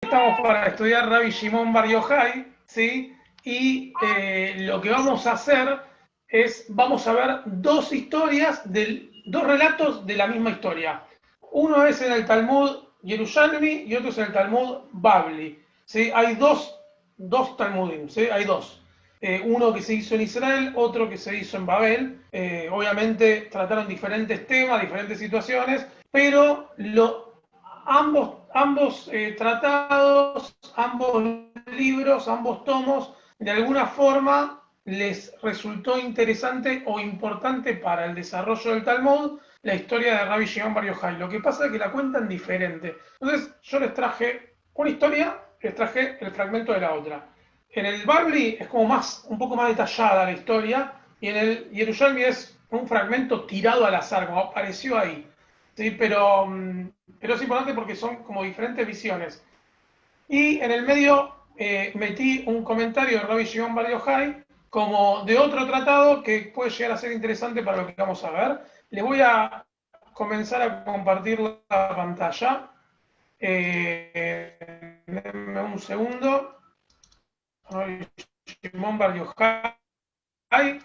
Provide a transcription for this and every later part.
estamos para estudiar Rabbi Shimon Bar Yochai, ¿sí? Y lo que vamos a hacer es, vamos a ver dos historias, dos relatos de la misma historia. Uno es en el Talmud Yerushalmi y otro es en el Talmud Babli, ¿sí? Hay dos Talmudim, ¿sí? Hay dos. Uno que se hizo en Israel, otro que se hizo en Babel. Obviamente trataron diferentes temas, diferentes situaciones, pero ambos tratados, ambos libros, ambos tomos, de alguna forma les resultó interesante o importante para el desarrollo del Talmud la historia de Rabbi Shimon Bar Yochai. Lo que pasa es que la cuentan diferente. Entonces yo les traje una historia, les traje el fragmento de la otra. En el Babli es como un poco más detallada la historia, y en el Yerushalmi es un fragmento tirado al azar, como apareció ahí. ¿Sí? Pero es importante porque son como diferentes visiones. Y en el medio metí un comentario de Rabbi Shimon Bar Yochai como de otro tratado que puede llegar a ser interesante para lo que vamos a ver. Les voy a comenzar a compartir la pantalla. Denme un segundo. Rabbi Shimon Bar Yochai.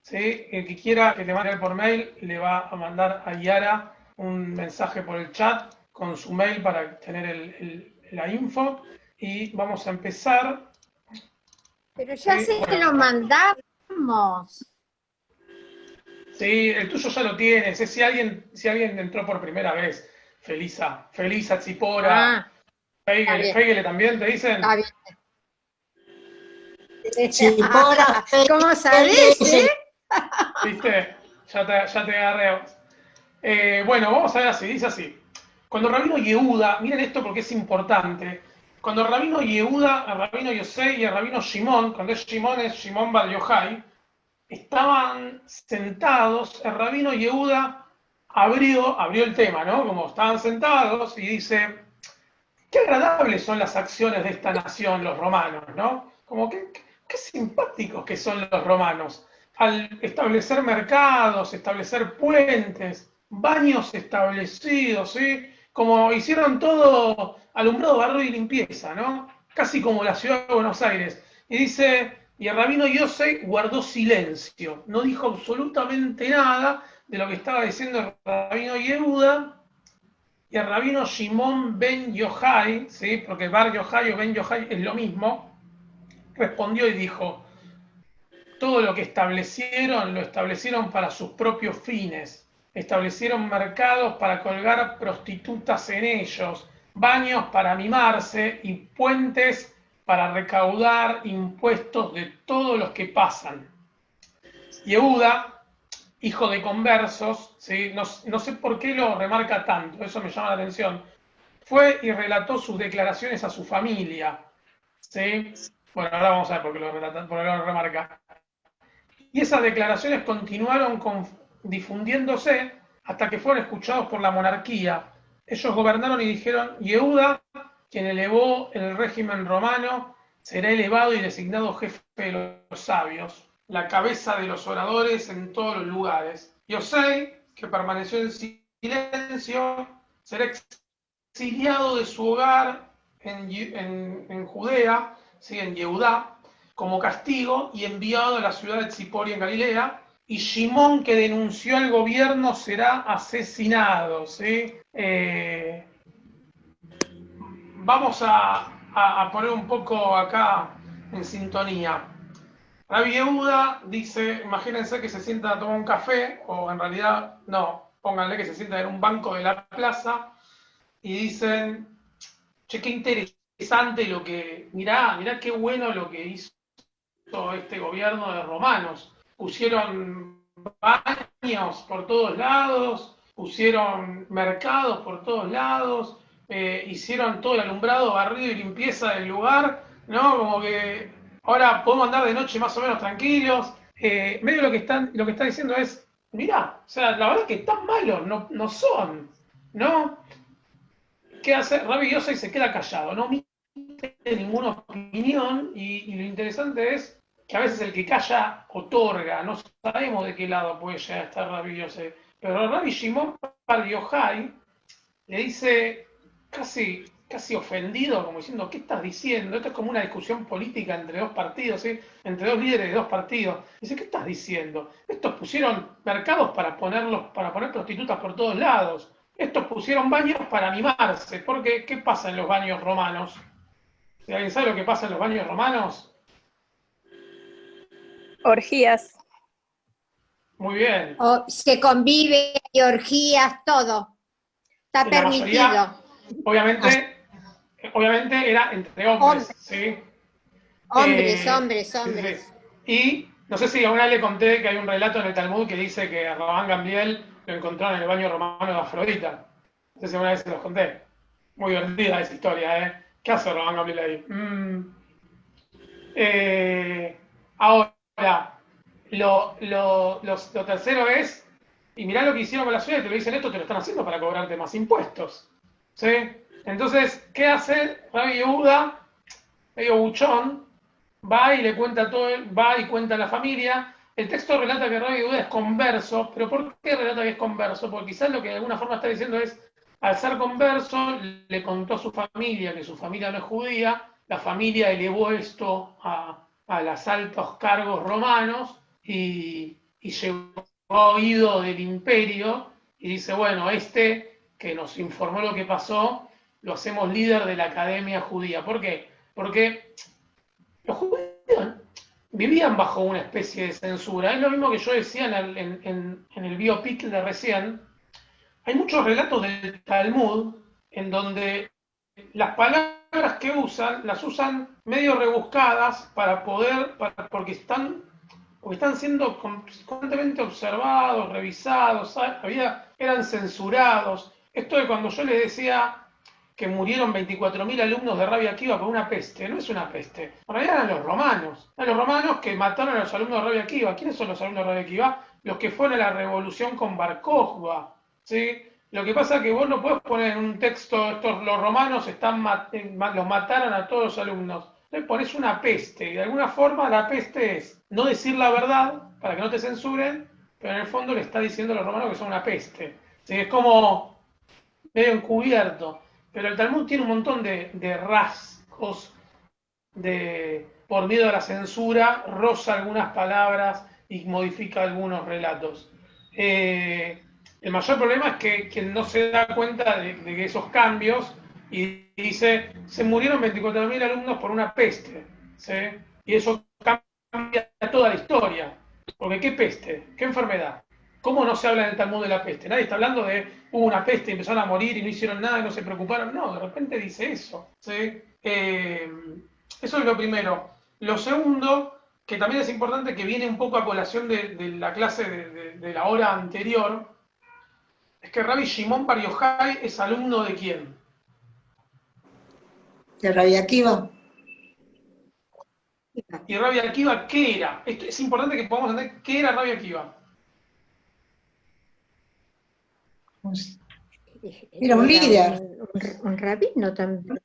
¿Sí? El que quiera que le mande por mail le va a mandar a Yara un mensaje por el chat con su mail para tener la info. Y vamos a empezar. Pero ya ¿Sí? sé que Bueno, lo mandamos. sí, el tuyo ya lo tienes. Es si alguien entró por primera vez. Felisa, Tzipora, Ah, está Feigele, bien, Feigele también, ¿te dicen? está bien. Chipora, ¿Cómo sabés, eh? ¿Viste? Ya te agarré. Bueno, vamos a ver así, dice así. Cuando Rabino Yehuda, miren esto porque es importante, cuando Rabino Yehuda, el Rabino Yosei y el Rabino Shimon, cuando es Shimon Bar Yochai, estaban sentados, el Rabino Yehuda abrió el tema, ¿no? Como estaban sentados y dice, qué agradables son las acciones de esta nación, los romanos, ¿no? Como qué simpáticos que son los romanos. Al establecer mercados, establecer puentes, baños establecidos, ¿sí? Como hicieron todo alumbrado, barrio y limpieza, ¿no? Casi como la ciudad de Buenos Aires. Y dice, y el rabino Yosei guardó silencio, no dijo absolutamente nada de lo que estaba diciendo el rabino Yehuda, y el rabino Shimon ben Yochai, ¿sí? Porque Bar Yochai o Ben Yochai es lo mismo, respondió y dijo, todo lo que establecieron lo establecieron para sus propios fines. Establecieron mercados para colgar prostitutas en ellos, baños para mimarse y puentes para recaudar impuestos de todos los que pasan. Yehuda, hijo de conversos, ¿sí? No sé por qué lo remarca tanto, eso me llama la atención. Fue y relató sus declaraciones a su familia. ¿Sí? Bueno, ahora vamos a ver por qué lo remarca. Y esas declaraciones continuaron difundiéndose hasta que fueron escuchados por la monarquía. Ellos gobernaron y dijeron, Yehuda, quien elevó el régimen romano, será elevado y designado jefe de los sabios, la cabeza de los oradores en todos los lugares. Yosei, que permaneció en silencio, será exiliado de su hogar en Judea, ¿sí? En Yehudá, como castigo y enviado a la ciudad de Tzipori en Galilea. Y Shimón, que denunció al gobierno, será asesinado. ¿Sí? Vamos a poner un poco acá en sintonía. Rabbi Yehuda dice, imagínense que se sientan a tomar un café, o en realidad, no, pónganle que se sientan en un banco de la plaza y dicen, che, qué interesante mirá qué bueno lo que hizo este gobierno de romanos. Pusieron baños por todos lados, pusieron mercados por todos lados, hicieron todo el alumbrado, barrido y limpieza del lugar, ¿no? Como que ahora podemos andar de noche más o menos tranquilos. Medio lo que está diciendo es, mirá, o sea, la verdad que tan malos no son, ¿no? ¿Qué hace? Rabbi Yosei se queda callado, no emite ninguna opinión y lo interesante es que a veces el que calla otorga, no sabemos de qué lado puede llegar a estar Rabbi Yosei, pero Rabbi Shimon Bar Yochai le dice casi casi ofendido, como diciendo, ¿qué estás diciendo? Esto es como una discusión política entre dos partidos, ¿sí? Entre dos líderes de dos partidos. Dice, ¿qué estás diciendo? Estos pusieron mercados para poner prostitutas por todos lados. Estos pusieron baños para animarse. Porque, ¿qué pasa en los baños romanos? Si alguien sabe lo que pasa en los baños romanos, Orgías. muy bien. Se convive, y orgías, todo. Está La permitido. mayoría, obviamente era entre hombres, ¿sí? Hombres, Sí, hombres. sí. Y no sé si alguna vez le conté que hay un relato en el Talmud que dice que a Rabban Gamliel lo encontraron en el baño romano de Afrodita. No sé si alguna vez se los conté. Muy divertida esa historia, ¿eh? ¿Qué hace Rabban Gamliel ahí? Ahora, lo tercero es, y mirá lo que hicieron con la ciudad, te lo dicen esto, te lo están haciendo para cobrarte más impuestos. ¿Sí? Entonces, ¿qué hace Rabbi Yehuda? Medio buchón, va y le cuenta todo, va y cuenta a la familia. El texto relata que Rabbi Yehuda es converso, pero ¿por qué relata que es converso? Porque quizás lo que de alguna forma está diciendo es, al ser converso, le contó a su familia que su familia no es judía, la familia elevó esto a los altos cargos romanos y llegó a oído del imperio y dice, bueno, este que nos informó lo que pasó, lo hacemos líder de la Academia Judía. ¿Por qué? Porque los judíos vivían bajo una especie de censura. Es lo mismo que yo decía en el biopic de recién. Hay muchos relatos del Talmud en donde las palabras que usan, las usan medio rebuscadas porque están siendo constantemente observados, revisados, eran censurados. Esto de cuando yo les decía que murieron 24.000 alumnos de Rabbi Akiva por una peste, no es una peste, en realidad eran los romanos que mataron a los alumnos de Rabbi Akiva. ¿Quiénes son los alumnos de Rabbi Akiva? Los que fueron a la revolución con Bar Kokhba, ¿sí? Lo que pasa es que vos no podés poner en un texto, los romanos los mataron a todos los alumnos. Le pones una peste, y de alguna forma la peste es no decir la verdad para que no te censuren, pero en el fondo le está diciendo a los romanos que son una peste. ¿Sí? Es como medio encubierto. Pero el Talmud tiene un montón de rasgos por miedo a la censura, roza algunas palabras y modifica algunos relatos. El mayor problema es que quien no se da cuenta de esos cambios y dice, se murieron 24.000 alumnos por una peste, ¿sí? Y eso cambia toda la historia. Porque ¿qué peste? ¿Qué enfermedad? ¿Cómo no se habla en el Talmud de la peste? Nadie está hablando de hubo una peste y empezaron a morir y no hicieron nada y no se preocuparon. No, de repente dice eso, ¿sí? Eso es lo primero. Lo segundo, que también es importante, que viene un poco a colación de la clase de la hora anterior, es que Rabbi Shimon Bar Yochai es alumno de quién? De Rabbi Akiva. ¿Y Rabbi Akiva qué era? Esto es importante que podamos entender qué era Rabbi Akiva. Era un líder. Un rabino también.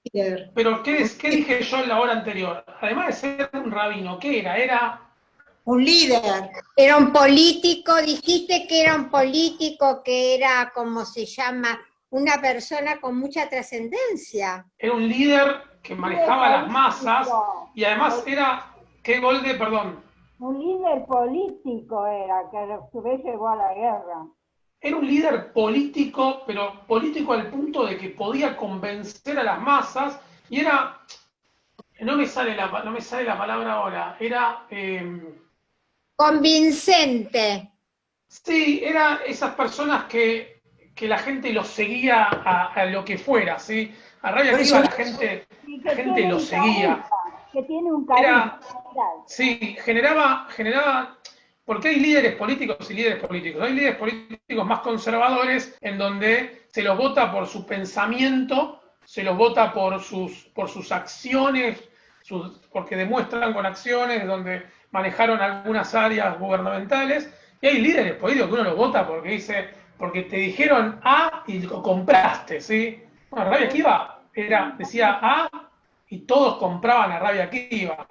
Pero ¿qué dije yo en la hora anterior? Además de ser un rabino, ¿qué era? Era un líder. Era un político, dijiste que era un político, que era, como se llama, una persona con mucha trascendencia. Era un líder que manejaba las masas y además era, ¿qué Golde? Perdón. Un líder político era, que a su vez llegó a la guerra. Era un líder político, pero político al punto de que podía convencer a las masas y era, no me sale la palabra ahora, era... Convincente. Sí, era esas personas que la gente los seguía a lo que fuera, ¿sí? A Rabbi Akiva la gente lo seguía. Que tiene un carisma. Sí, generaba, porque hay líderes políticos y líderes políticos. Hay líderes políticos más conservadores en donde se los vota por su pensamiento, se los vota por sus acciones, porque demuestran con acciones donde manejaron algunas áreas gubernamentales. Y hay líderes políticos que uno los vota porque te dijeron A y lo compraste, ¿sí? Bueno, Rabbi Akiva decía A y todos compraban a Rabbi Akiva.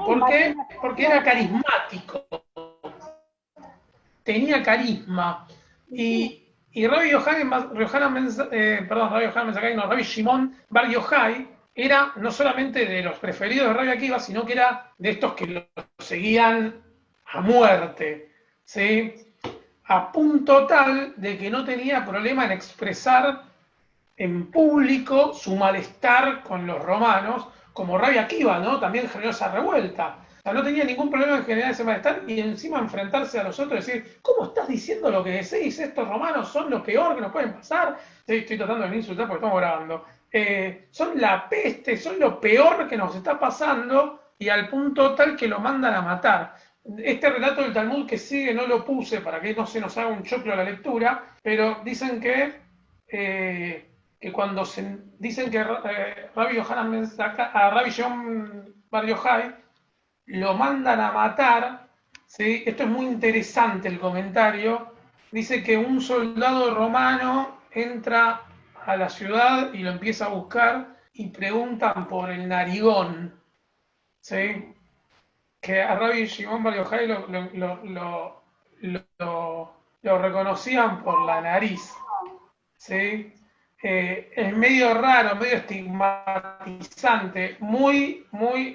¿Por qué? Porque era carismático, tenía carisma y Y Rabbi Rabbi Shimon Bar Yochai era no solamente de los preferidos de Rabbi Akiva, sino que era de estos que lo seguían a muerte, ¿sí? A punto tal de que no tenía problema en expresar en público su malestar con los romanos, como Rabbi Akiva, ¿no? También generó esa revuelta. O sea, no tenía ningún problema en generar ese malestar y encima enfrentarse a los otros y decir, ¿cómo estás diciendo lo que decís? Estos romanos son lo peor que nos pueden pasar. Estoy tratando de no insultar porque estamos grabando. Son la peste, son lo peor que nos está pasando y al punto tal que lo mandan a matar. Este relato del Talmud que sigue no lo puse para que no se nos haga un choclo a la lectura, pero dicen que cuando dicen que Rabbi Yohanan a Rabbi Shimon Bar Yochai lo mandan a matar, ¿sí? Esto es muy interesante el comentario, dice que un soldado romano entra a la ciudad y lo empieza a buscar y preguntan por el narigón, ¿sí? Que a Rabbi Shimon Bar Yochai lo reconocían por la nariz, ¿sí? Es medio raro, medio estigmatizante, muy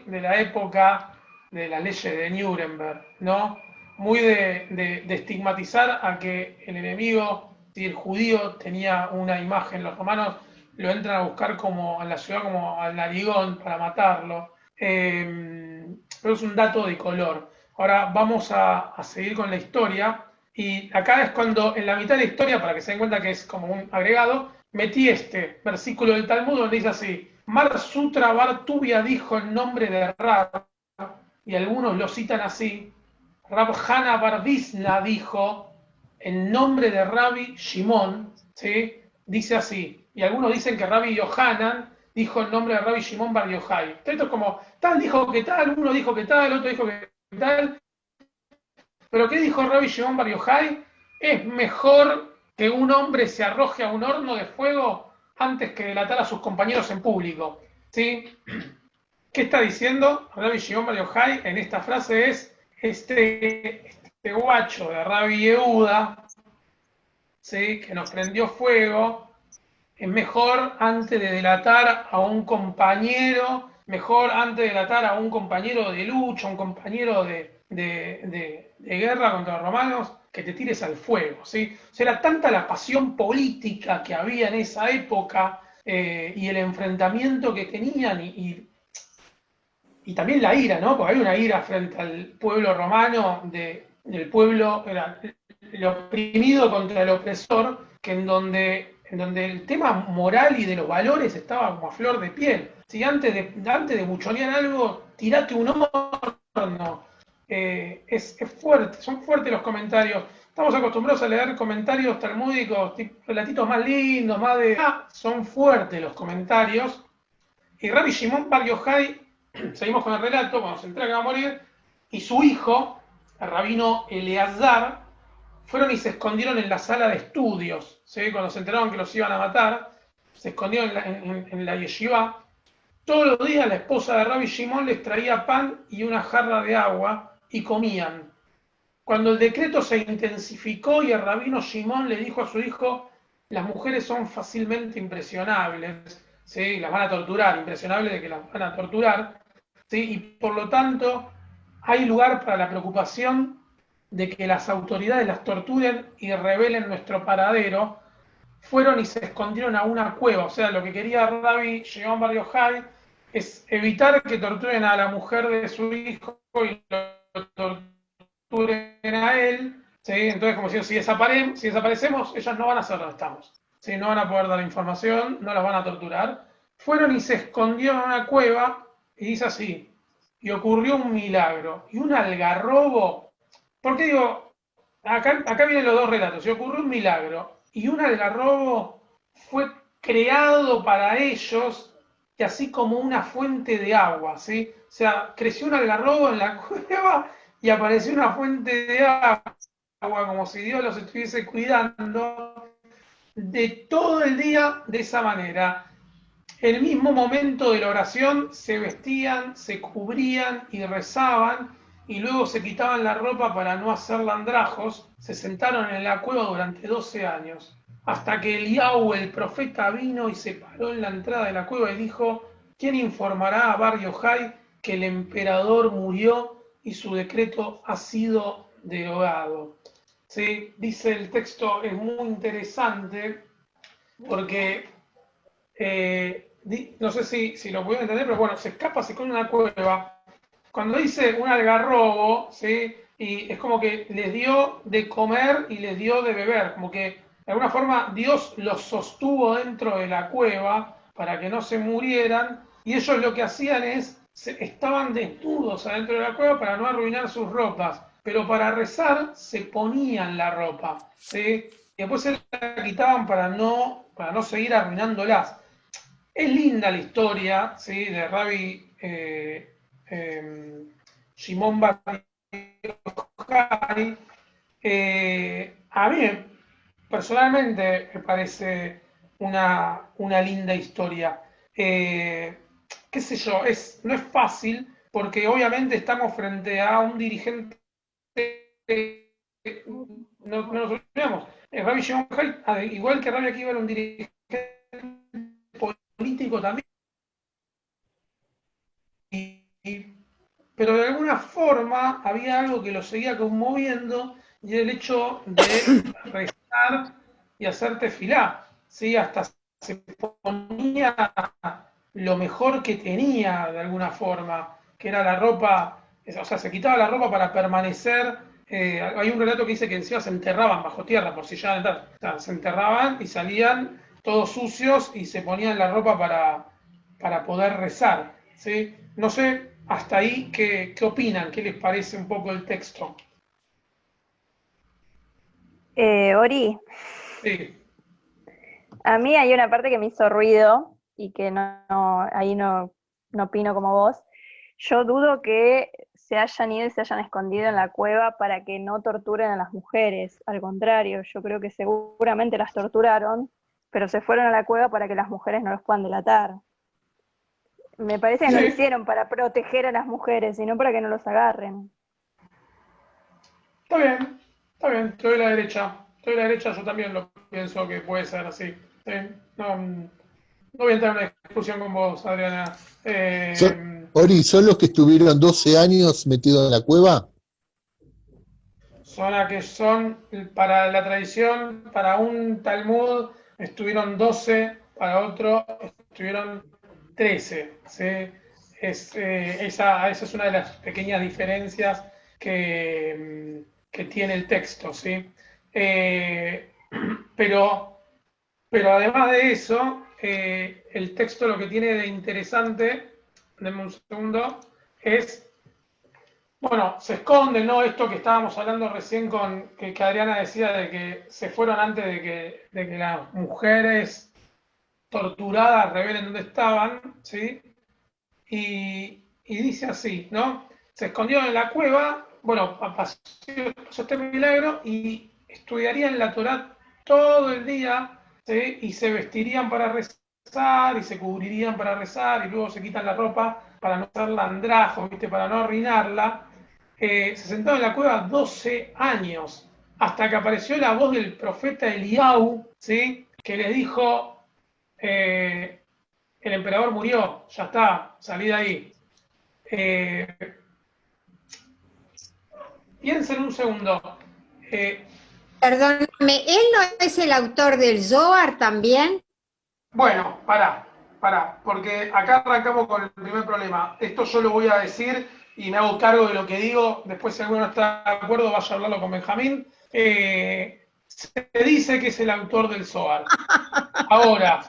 de la época de las leyes de Nuremberg, ¿no? Muy de estigmatizar a que el enemigo, si el judío tenía una imagen, los romanos lo entran a buscar como en la ciudad como al narigón para matarlo. Pero es un dato de color. Ahora vamos a seguir con la historia. Y acá es cuando, en la mitad de la historia, para que se den cuenta que es como un agregado, metí este versículo del Talmud donde dice así: Mar Sutra Bar Tuvia dijo el nombre de Rab, y algunos lo citan así. Rab Hana Bar Visna dijo el nombre de Rabbi Shimon, ¿sí? Dice así. Y algunos dicen que Rabbi Yohanan dijo el nombre de Rabbi Shimon Bar Yochai. Esto es como, tal dijo que tal, uno dijo que tal, otro dijo que tal. Pero ¿qué dijo Rabbi Shimon Bar Yochai? Es mejor que un hombre se arroje a un horno de fuego antes que delatar a sus compañeros en público, ¿sí? ¿Qué está diciendo Rabbi Shimon Bar Yochai en esta frase? Es este guacho de Rabbi Yehuda, ¿sí? Que nos prendió fuego, es mejor antes de delatar a un compañero, mejor antes de delatar a un compañero de lucha, un compañero de guerra contra los romanos, que te tires al fuego, ¿sí? O sea, era tanta la pasión política que había en esa época y el enfrentamiento que tenían y también la ira, ¿no? Porque hay una ira frente al pueblo romano, del pueblo, el oprimido contra el opresor, que en donde el tema moral y de los valores estaba como a flor de piel. Si antes de buchonear algo, tirate un horno. Es fuerte, son fuertes los comentarios. Estamos acostumbrados a leer comentarios talmúdicos, relatitos más lindos, más de... son fuertes los comentarios. Y Rabbi Shimon Bar Yochai, seguimos con el relato, cuando se entera que va a morir, y su hijo, el rabino Eleazar, fueron y se escondieron en la sala de estudios, ¿sí? Cuando se enteraron que los iban a matar, se escondieron en la yeshiva. Todos los días la esposa de Rabbi Shimon les traía pan y una jarra de agua y comían. Cuando el decreto se intensificó y el rabino Shimon le dijo a su hijo, las mujeres son fácilmente impresionables, ¿sí? Las van a torturar, impresionables de que las van a torturar, ¿sí? Y por lo tanto hay lugar para la preocupación de que las autoridades las torturen y revelen nuestro paradero. Fueron y se escondieron a una cueva. O sea, lo que quería Rabbi Shimon Bar Yochai es evitar que torturen a la mujer de su hijo y lo torturen a él, ¿sí? Entonces, como si desaparecemos, ellas no van a saber dónde estamos, ¿sí? No van a poder dar la información, no las van a torturar. Fueron y se escondieron en una cueva, y dice así, y ocurrió un milagro, y un algarrobo. ¿Por qué digo? Acá vienen los dos relatos. Y ocurrió un milagro. Y un algarrobo fue creado para ellos, y así como una fuente de agua, ¿sí? O sea, creció un algarrobo en la cueva y apareció una fuente de agua, como si Dios los estuviese cuidando de todo el día de esa manera. En el mismo momento de la oración se vestían, se cubrían y rezaban, y luego se quitaban la ropa para no hacer andrajos. Se sentaron en la cueva durante 12 años. hasta que Eliau, el profeta, vino y se paró en la entrada de la cueva y dijo: ¿Quién informará a Bar Yochai que el emperador murió y su decreto ha sido derogado? ¿Sí? Dice el texto, es muy interesante porque no sé si lo pudieron entender, pero bueno, se escapa, se esconde en una cueva. Cuando dice un algarrobo, ¿sí? Y es como que les dio de comer y les dio de beber, como que de alguna forma Dios los sostuvo dentro de la cueva para que no se murieran, y ellos lo que hacían es, estaban desnudos adentro de la cueva para no arruinar sus ropas, pero para rezar se ponían la ropa, ¿sí? Y después se la quitaban para no seguir arruinándolas. Es linda la historia, ¿sí? De Rabbi Shimon Bar Yochai. A mí personalmente me parece una linda historia. Qué sé yo, no es fácil porque obviamente estamos frente a un dirigente, no nos olvidemos, Rabbi Shimon Bar Yochai, igual que Rabbi Akiva era un dirigente político también, pero de alguna forma había algo que lo seguía conmoviendo, y el hecho de rezar y hacer tefilá, ¿sí? Hasta se ponía lo mejor que tenía de alguna forma, que era la ropa, o sea, se quitaba la ropa para permanecer. Hay un relato que dice que encima se enterraban bajo tierra, por si ya entrar, o sea, se enterraban y salían todos sucios y se ponían la ropa para poder rezar, ¿sí? No sé hasta ahí qué opinan, qué les parece un poco el texto. Ori, Sí, a mí hay una parte que me hizo ruido y que ahí no opino como vos. Yo dudo que se hayan ido y se hayan escondido en la cueva para que no torturen a las mujeres. Al contrario, yo creo que seguramente las torturaron, pero se fueron a la cueva para que las mujeres no los puedan delatar. Me parece que no lo sí, hicieron para proteger a las mujeres, sino para que no los agarren. está bien, te doy la derecha, yo también lo pienso que puede ser así. ¿Sí? No, no voy a entrar en una discusión con vos, Adriana. Ori, ¿son los que estuvieron 12 años metidos en la cueva? Son que son, para la tradición, para un Talmud estuvieron 12, para otro estuvieron 13. ¿Sí? Esa es una de las pequeñas diferencias que tiene el texto. ¿Sí? Eh, pero, pero además de eso, el texto lo que tiene de interesante, denme un segundo, es, bueno, se esconde, ¿no? Esto que estábamos hablando recién que Adriana decía de que se fueron antes de que las mujeres torturadas revelen dónde estaban, ¿sí? Y dice así, ¿no? Se escondieron en la cueva, bueno, pasó este milagro y estudiarían la Torá todo el día, ¿sí? Y se vestirían para rezar y se cubrirían para rezar y luego se quitan la ropa para no hacerla andrajo, ¿viste? Para no arruinarla. Se sentaron en la cueva 12 años, hasta que apareció la voz del profeta Eliau, ¿sí? Que les dijo, el emperador murió, ya está, salí de ahí. Piensen un segundo. Eh, Perdóname, ¿él no es el autor del Zohar también? bueno, pará, porque acá arrancamos con el primer problema. Esto yo lo voy a decir y me hago cargo de lo que digo. Después, si alguno no está de acuerdo, vaya a hablarlo con Benjamín. Se dice que es el autor del Zohar. Ahora,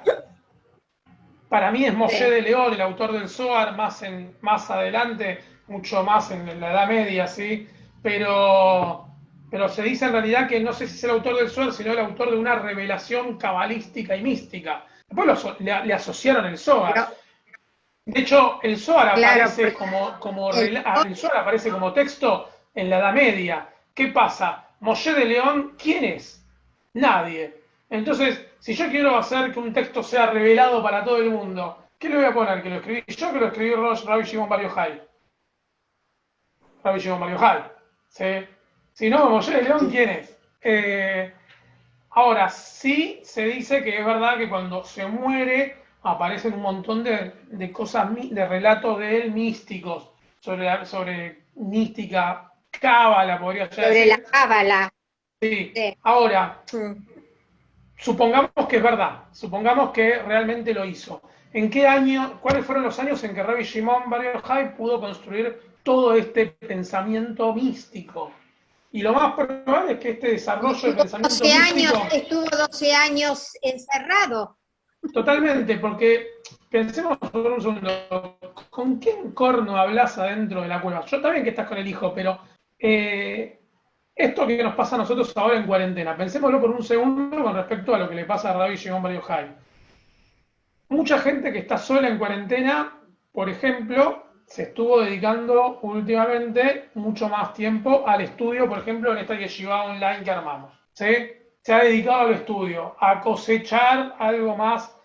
para mí es Moshe de León, el autor del Zohar, más adelante, mucho más en la Edad Media, ¿sí? Pero se dice en realidad que no sé si es el autor del Zohar, sino el autor de una revelación cabalística y mística. Después le asociaron el Zohar. Pero, De hecho, el Zohar claro, aparece el- el Zohar aparece como texto en la Edad Media. ¿Qué pasa? Moshe de León, ¿quién es? Nadie. Entonces, si yo quiero hacer que un texto sea revelado para todo el mundo, ¿qué le voy a poner? ¿Que lo escribí yo, que lo escribí Rabbi Shimon Bar Yochai? Rabbi Shimon Bar Yochai. ¿Sí? Si no, Moshe de León, ¿quién es? Ahora, sí se dice que es verdad que cuando se muere aparecen un montón de cosas, de relatos de él místicos, sobre mística, cábala, podría ya Sobre la decir. cábala. Sí. Sí. Ahora, Mm. supongamos que es verdad, supongamos que realmente lo hizo. ¿En qué año, cuáles fueron los años en que Rabbi Shimon Bar Yochai pudo construir todo este pensamiento místico? Y lo más probable es que este desarrollo de pensamiento místico, Estuvo 12 años encerrado. totalmente, porque pensemos por un segundo, ¿con quién corno hablas adentro de la cueva? Yo también que estás con el hijo, pero esto que nos pasa a nosotros ahora en cuarentena, pensémoslo por un segundo con respecto a lo que le pasa a Rabbi Shimon Bar Yochai. Mucha gente que está sola en cuarentena, por ejemplo, se estuvo dedicando últimamente mucho más tiempo al estudio, por ejemplo, en esta yeshiva online que armamos. ¿Sí? Se ha dedicado al estudio, a cosechar algo más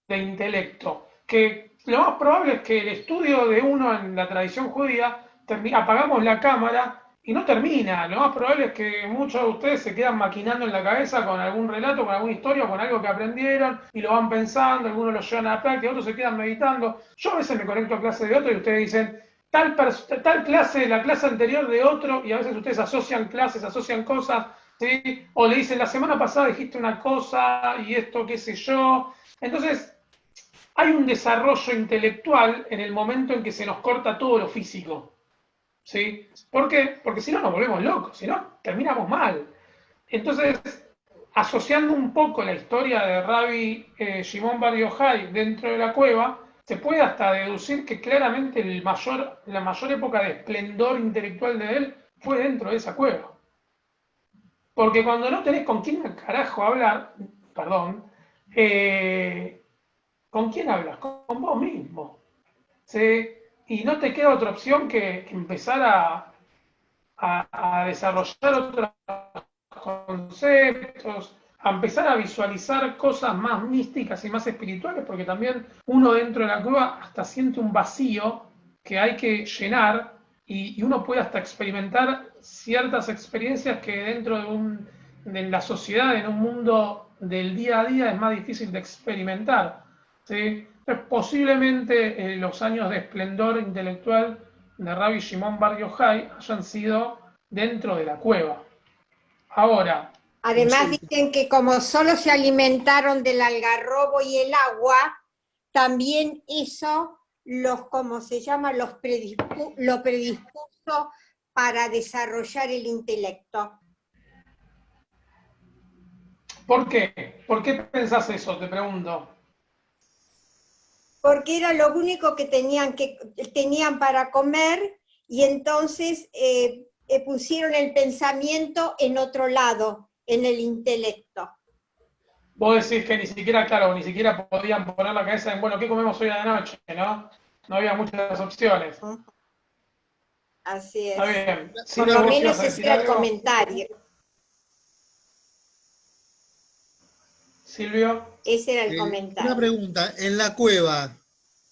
de intelecto. Que lo más probable es que el estudio de uno en la tradición judía, apagamos la cámara y no termina. Lo más probable es que muchos de ustedes se quedan maquinando en la cabeza con algún relato, con alguna historia, con algo que aprendieron y lo van pensando, algunos lo llevan a la práctica, otros se quedan meditando. Yo a veces me conecto a clase de otro y ustedes dicen, tal clase, la clase anterior de otro, y a veces ustedes asocian clases, asocian cosas, ¿sí? O le dicen, la semana pasada dijiste una cosa y esto, qué sé yo. Entonces, hay un desarrollo intelectual en el momento en que se nos corta todo lo físico. ¿Sí? ¿Por qué? Porque si no nos volvemos locos, si no terminamos mal. Entonces, asociando un poco la historia de Rabbi Shimon Bar Yochai dentro de la cueva, se puede hasta deducir que claramente la mayor época de esplendor intelectual de él fue dentro de esa cueva. Porque cuando no tenés con quién carajo hablar, perdón, ¿con quién hablas? Con vos mismo. ¿Sí? Y no te queda otra opción que empezar a desarrollar otros conceptos, a empezar a visualizar cosas más místicas y más espirituales, porque también uno dentro de la cueva hasta siente un vacío que hay que llenar y uno puede hasta experimentar ciertas experiencias que dentro de la sociedad, en un mundo del día a día, es más difícil de experimentar. ¿Sí? Entonces, posiblemente los años de esplendor intelectual de Rabbi Shimon Bar Yochai hayan sido dentro de la cueva. Ahora, Además dicen que como solo se alimentaron del algarrobo y el agua, también eso ¿cómo se llama? Lo predispuso para desarrollar el intelecto. ¿por qué? ¿Por qué pensás eso? Te pregunto. Porque era lo único que tenían para comer y entonces pusieron el pensamiento en otro lado, en el intelecto. Vos decís que ni siquiera, claro, ni siquiera podían poner la cabeza en, bueno, ¿qué comemos hoy a la noche? ¿No? No había muchas opciones. Así es. Está bien. Por lo menos ese era el comentario. Silvio. Ese era el comentario. Una pregunta, en la cueva,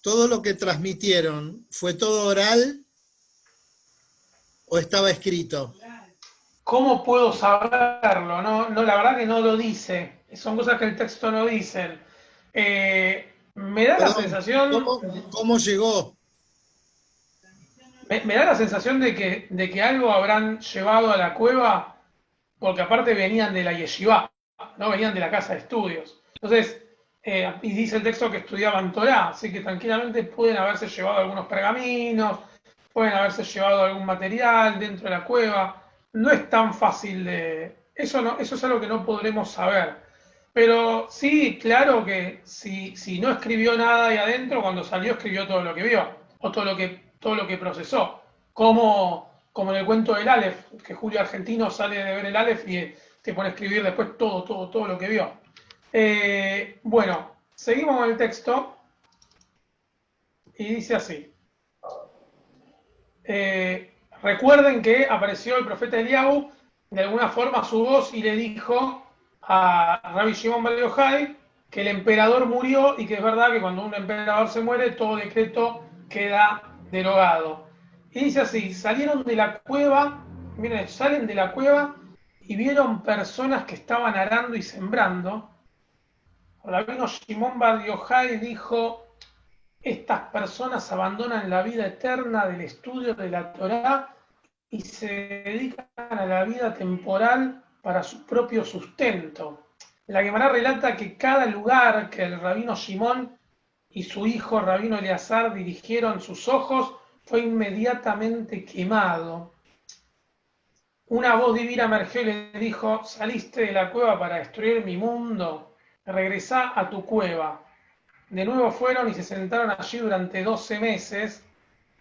¿todo lo que transmitieron fue todo oral o estaba escrito? ¿Cómo puedo saberlo? No, la verdad que no lo dice. Son cosas que el texto no dice. Me da la sensación. ¿Cómo llegó? Me da la sensación de que algo habrán llevado a la cueva, porque aparte venían de la yeshiva, no venían de la casa de estudios. Entonces, y dice el texto que estudiaban Torah, así que tranquilamente pueden haberse llevado algunos pergaminos, pueden haberse llevado algún material dentro de la cueva. No es tan fácil de... Eso es algo que no podremos saber. Pero sí, claro que si no escribió nada ahí adentro, cuando salió escribió todo lo que vio, o todo lo que procesó. Como en el cuento del Aleph, que Julio Argentino sale de ver el Aleph y te pone a escribir después todo lo que vio. Bueno, seguimos con el texto. Y dice así. Recuerden que apareció el profeta Eliahu, de alguna forma su voz, y le dijo a Rabbi Shimon Bar Yochai que el emperador murió y que es verdad que cuando un emperador se muere, todo decreto queda derogado. Y dice así, salieron de la cueva, miren, salen de la cueva y vieron personas que estaban arando y sembrando, Rabino Shimon Bar Yochai dijo: estas personas abandonan la vida eterna del estudio de la Torá y se dedican a la vida temporal para su propio sustento. La Gemara relata que cada lugar que el rabino Shimon y su hijo rabino Eleazar dirigieron sus ojos fue inmediatamente quemado. Una voz divina emergió y le dijo: saliste de la cueva para destruir mi mundo, regresá a tu cueva. De nuevo fueron y se sentaron allí durante 12 meses.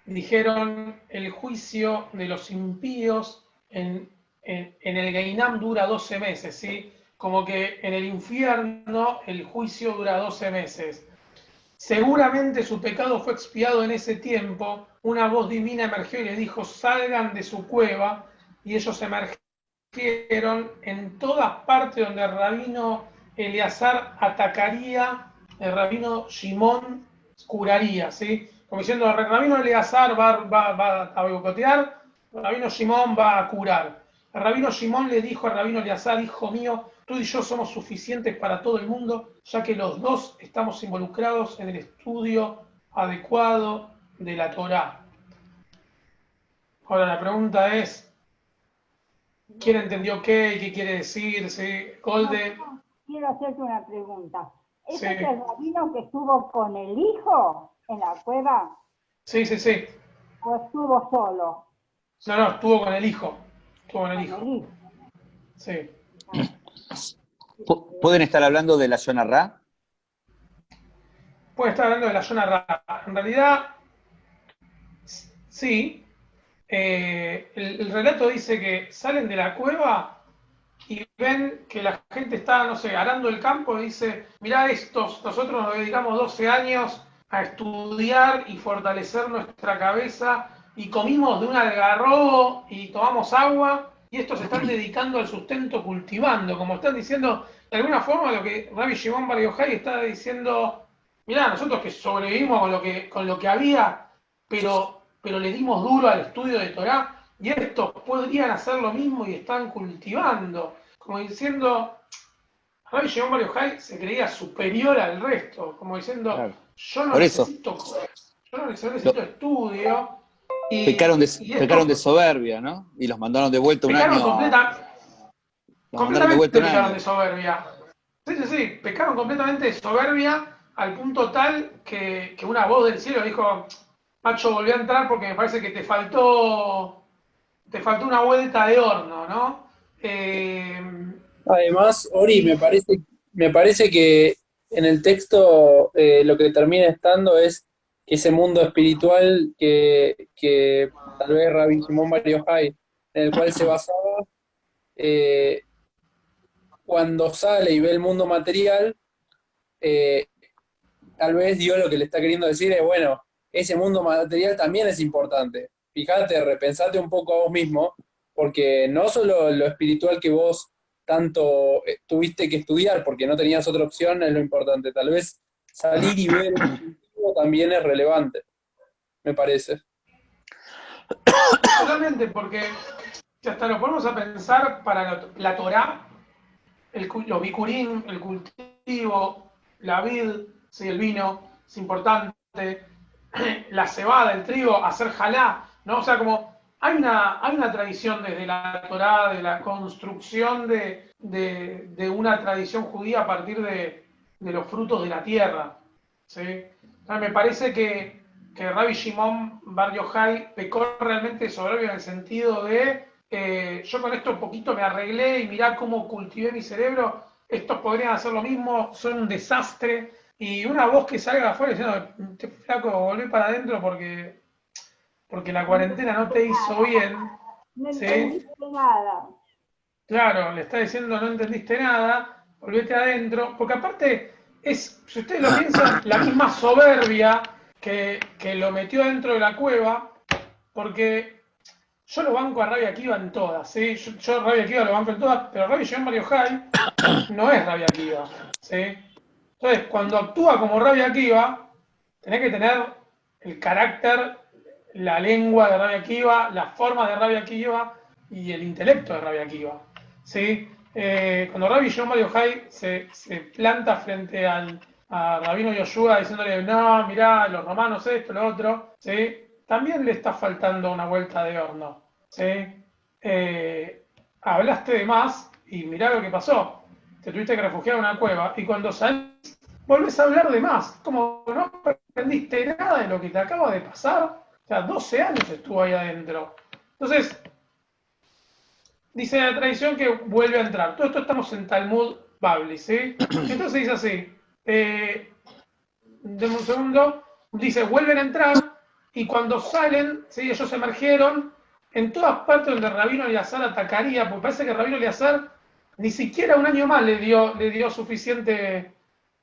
Dijeron: el juicio de los impíos en el Geinam dura 12 meses, ¿sí? Como que en el infierno el juicio dura 12 meses. Seguramente su pecado fue expiado en ese tiempo. Una voz divina emergió y les dijo: salgan de su cueva. Y ellos emergieron en todas partes donde el rabino Eleazar atacaría, el rabino Shimon curaría, ¿sí? Como diciendo: el rabino Eleazar va a boicotear, el rabino Shimon va a curar. El rabino Shimon le dijo al rabino Eleazar: hijo mío, tú y yo somos suficientes para todo el mundo, ya que los dos estamos involucrados en el estudio adecuado de la Torá. Ahora la pregunta es: ¿quién entendió qué y qué quiere decir? ¿Sí? Golde. Quiero hacerte una pregunta. ¿Ese Sí. es el rabino que estuvo con el hijo en la cueva Sí. o estuvo solo? No, estuvo con el hijo. Estuvo con el Con hijo. el hijo. Sí. ¿Pueden estar hablando de la zona Ra? Puede estar hablando de la zona Ra. En realidad, sí. El relato dice que salen de la cueva y ven que la gente está, no sé, arando el campo y dice: mirá estos, nosotros nos dedicamos 12 años a estudiar y fortalecer nuestra cabeza y comimos de un algarrobo y tomamos agua y estos se están dedicando al sustento cultivando, como están diciendo de alguna forma lo que Rabbi Shimon Bar Yochai está diciendo: mirá, nosotros que sobrevivimos con lo que había, pero le dimos duro al estudio de Torá, y estos podrían hacer lo mismo y están cultivando. Como diciendo, Rabbi Shimon Bar Yochai se creía superior al resto, como diciendo: Claro. yo no Por eso. necesito estudio. Y Pecaron estos de soberbia, ¿no? Y los mandaron de vuelta un pecaron año. Los mandaron de completamente vuelta un pecaron año. de soberbia. Sí, pecaron completamente de soberbia al punto tal que una voz del cielo dijo: macho, volví a entrar porque me parece que te faltó una vuelta de horno, ¿no? Además, Ori, me parece que en el texto lo que termina estando es que ese mundo espiritual que tal vez Rabbi Shimon Bar Yochai, en el cual se basaba, cuando sale y ve el mundo material, tal vez Dios lo que le está queriendo decir es: bueno, ese mundo material también es importante. Fíjate, repensate un poco a vos mismo, porque no solo lo espiritual que vos tanto tuviste que estudiar porque no tenías otra opción es lo importante. Tal vez salir y ver el cultivo también es relevante, me parece. Totalmente, porque si hasta lo ponemos a pensar para la Torá, los bikurim, el cultivo, la vid, sí, el vino, es importante, la cebada, el trigo, hacer jalá, ¿no? O sea, como hay una tradición desde la Torá, de la construcción de una tradición judía a partir de los frutos de la tierra, ¿sí? O sea, me parece que Rabbi Shimon Bar Yochai pecó realmente de soberbio en el sentido de: yo con esto un poquito me arreglé y mirá cómo cultivé mi cerebro, estos podrían hacer lo mismo, son un desastre. Y una voz que salga de afuera diciendo: flaco, volvé para adentro porque la cuarentena no te hizo bien. No ¿Sí? entendiste nada. Claro, le está diciendo: no entendiste nada, volvete adentro. Porque aparte es, si ustedes lo piensan, la misma soberbia que lo metió dentro de la cueva, porque yo lo banco a Rabbi Akiva en todas, ¿sí? Yo Rabbi Akiva lo banco en todas, pero Rabbi Shimon Bar Yochai no es Rabbi Akiva, ¿sí? Entonces, cuando actúa como Rabbi Akiva, tenés que tener el carácter, la lengua de Rabbi Akiva, las formas de Rabbi Akiva y el intelecto de Rabbi Akiva. ¿sí? Cuando Rabbi Shimon Bar Yochai se planta frente a Rabino Yoshua diciéndole, no, mirá, los romanos esto, lo otro, ¿sí? También le está faltando una vuelta de horno, ¿sí? Hablaste de más y mirá lo que pasó. Te tuviste que refugiar en una cueva y cuando salís volvés a hablar de más. Como no aprendiste nada de lo que te acaba de pasar. O sea, 12 años estuvo ahí adentro. Entonces, dice la tradición que vuelve a entrar. Todo esto estamos en Talmud Babli, ¿sí? Entonces dice así, deme un segundo, dice, vuelven a entrar y cuando salen, ¿sí? Ellos emergieron en todas partes donde Rabino Eleazar atacaría, porque parece que Rabino Eleazar ni siquiera un año más le dio suficiente,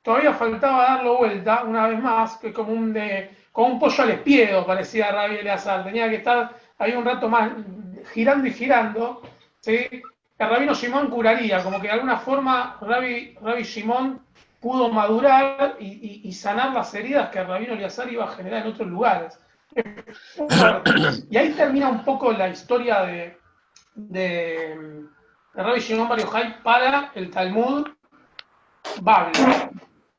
todavía faltaba darlo vuelta una vez más, que como un pollo al espiedo parecía Rabbi Eleazar, tenía que estar ahí un rato más girando y girando, ¿sí? El Rabino Shimon curaría, como que de alguna forma Rabbi Shimon pudo madurar y sanar las heridas que el Rabino Eleazar iba a generar en otros lugares. Y ahí termina un poco la historia de Rabbi Shimon Bar Yochai para el Talmud Babli.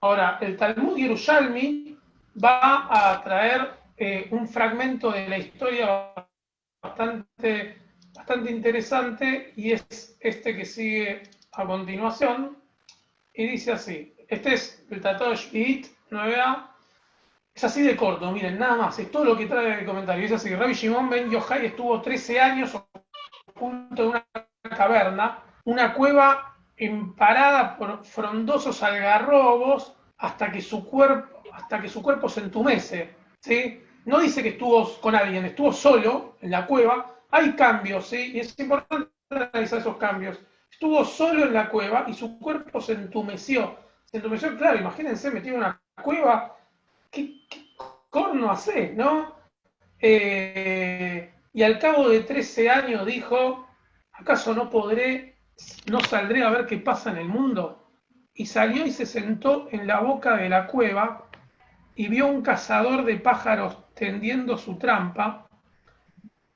Ahora, el Talmud Yerushalmi va a traer un fragmento de la historia bastante interesante y es este que sigue a continuación y dice así. Este es el Tratado de Shvi'it 9a. Es así de corto, miren, nada más, es todo lo que trae el comentario. Es así, Rabbi Shimon ben Yochai estuvo 13 años oculto en una caverna, una cueva emparada por frondosos algarrobos hasta que su cuerpo se entumece, ¿sí? No dice que estuvo con alguien, estuvo solo en la cueva. Hay cambios, ¿sí? Y es importante analizar esos cambios. Estuvo solo en la cueva y su cuerpo se entumeció. Se entumeció, claro, imagínense, metido en una cueva. ¿Qué corno hace, no? Y al cabo de 13 años dijo, ¿acaso no saldré a ver qué pasa en el mundo? Y salió y se sentó en la boca de la cueva y vio un cazador de pájaros tendiendo su trampa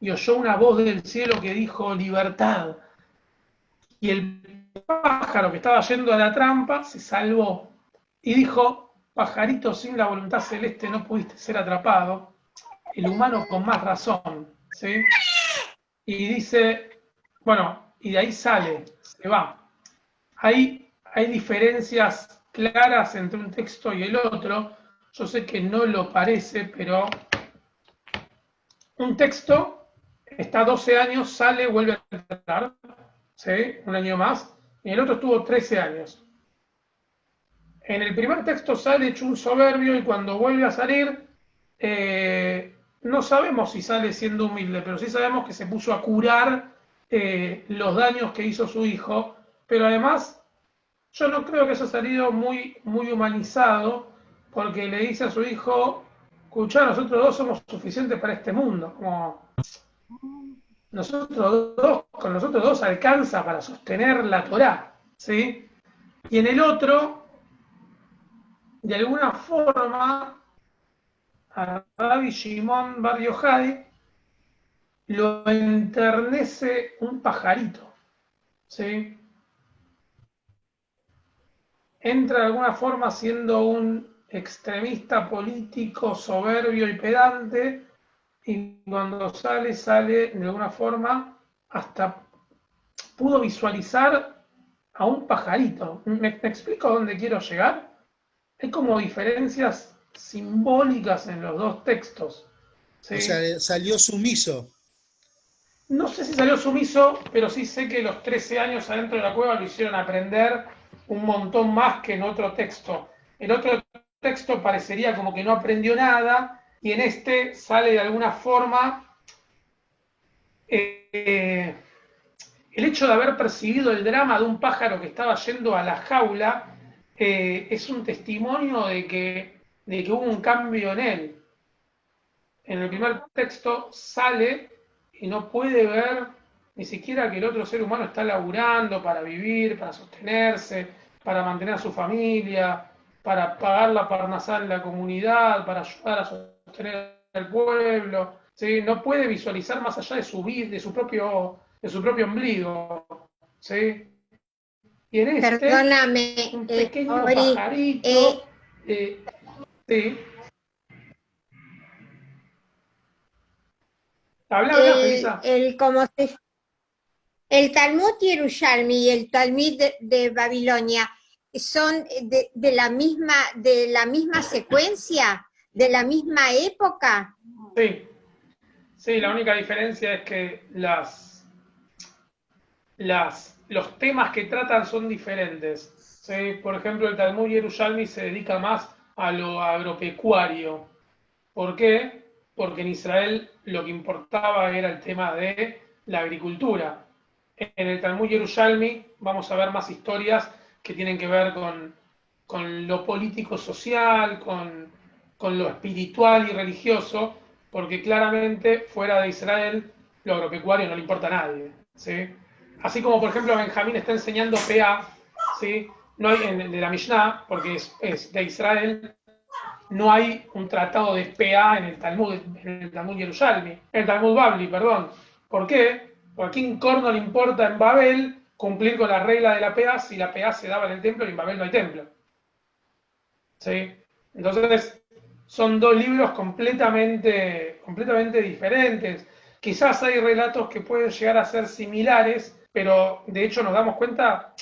y oyó una voz del cielo que dijo, libertad. Y el pájaro que estaba yendo a la trampa se salvó y dijo, pajarito sin la voluntad celeste no pudiste ser atrapado, el humano con más razón, ¿sí? Y dice, bueno, y de ahí sale, se va. Hay diferencias claras entre un texto y el otro, yo sé que no lo parece, pero un texto está 12 años, sale, vuelve a entrar, ¿sí? Un año más, y el otro estuvo 13 años. En el primer texto sale hecho un soberbio y cuando vuelve a salir, no sabemos si sale siendo humilde, pero sí sabemos que se puso a curar los daños que hizo su hijo, pero además yo no creo que haya salido muy humanizado, porque le dice a su hijo, escuchá, nosotros dos somos suficientes para este mundo, como con nosotros dos alcanza para sostener la Torá, ¿sí? Y en el otro, de alguna forma, a Rabbi Shimon Bar Yochai lo enternece un pajarito, ¿sí? Entra de alguna forma siendo un extremista político, soberbio y pedante, y cuando sale de alguna forma, hasta pudo visualizar a un pajarito. ¿Me explico a dónde quiero llegar? Hay como diferencias simbólicas en los dos textos, ¿sí? O sea, salió sumiso. No sé si salió sumiso, pero sí sé que los 13 años adentro de la cueva lo hicieron aprender un montón más que en otro texto. En otro texto parecería como que no aprendió nada, y en este sale de alguna forma el hecho de haber percibido el drama de un pájaro que estaba yendo a la jaula, es un testimonio de que hubo un cambio en él. En el primer texto sale y no puede ver ni siquiera que el otro ser humano está laburando para vivir, para sostenerse, para mantener a su familia, para pagar la parnasá en la comunidad, para ayudar a sostener al pueblo, ¿sí? No puede visualizar más allá de su vida, de su propio ombligo, ¿sí? Y en este, Perdóname, un pequeño Ori, pajarito, sí. Habla, Felisa. El Talmud Yerushalmi y el Talmud de Babilonia son de la misma secuencia, de la misma época. Sí, la única diferencia es que los temas que tratan son diferentes. ¿Sí? Por ejemplo, el Talmud Yerushalmi se dedica más a lo agropecuario. ¿Por qué? Porque en Israel lo que importaba era el tema de la agricultura. En el Talmud Yerushalmi vamos a ver más historias que tienen que ver con lo político-social, con lo espiritual y religioso, porque claramente fuera de Israel lo agropecuario no le importa a nadie, ¿sí? Así como, por ejemplo, Benjamín está enseñando PA, ¿sí? No hay, de la Mishnah, porque es de Israel, no hay un tratado de PA en el Talmud Yerushalmi, en el Talmud Babli, perdón. ¿Por qué? Porque a quién corno le importa en Babel cumplir con la regla de la PA si la PA se daba en el templo y en Babel no hay templo. ¿Sí? Entonces, son dos libros completamente diferentes. Quizás hay relatos que pueden llegar a ser similares, pero de hecho nos damos cuenta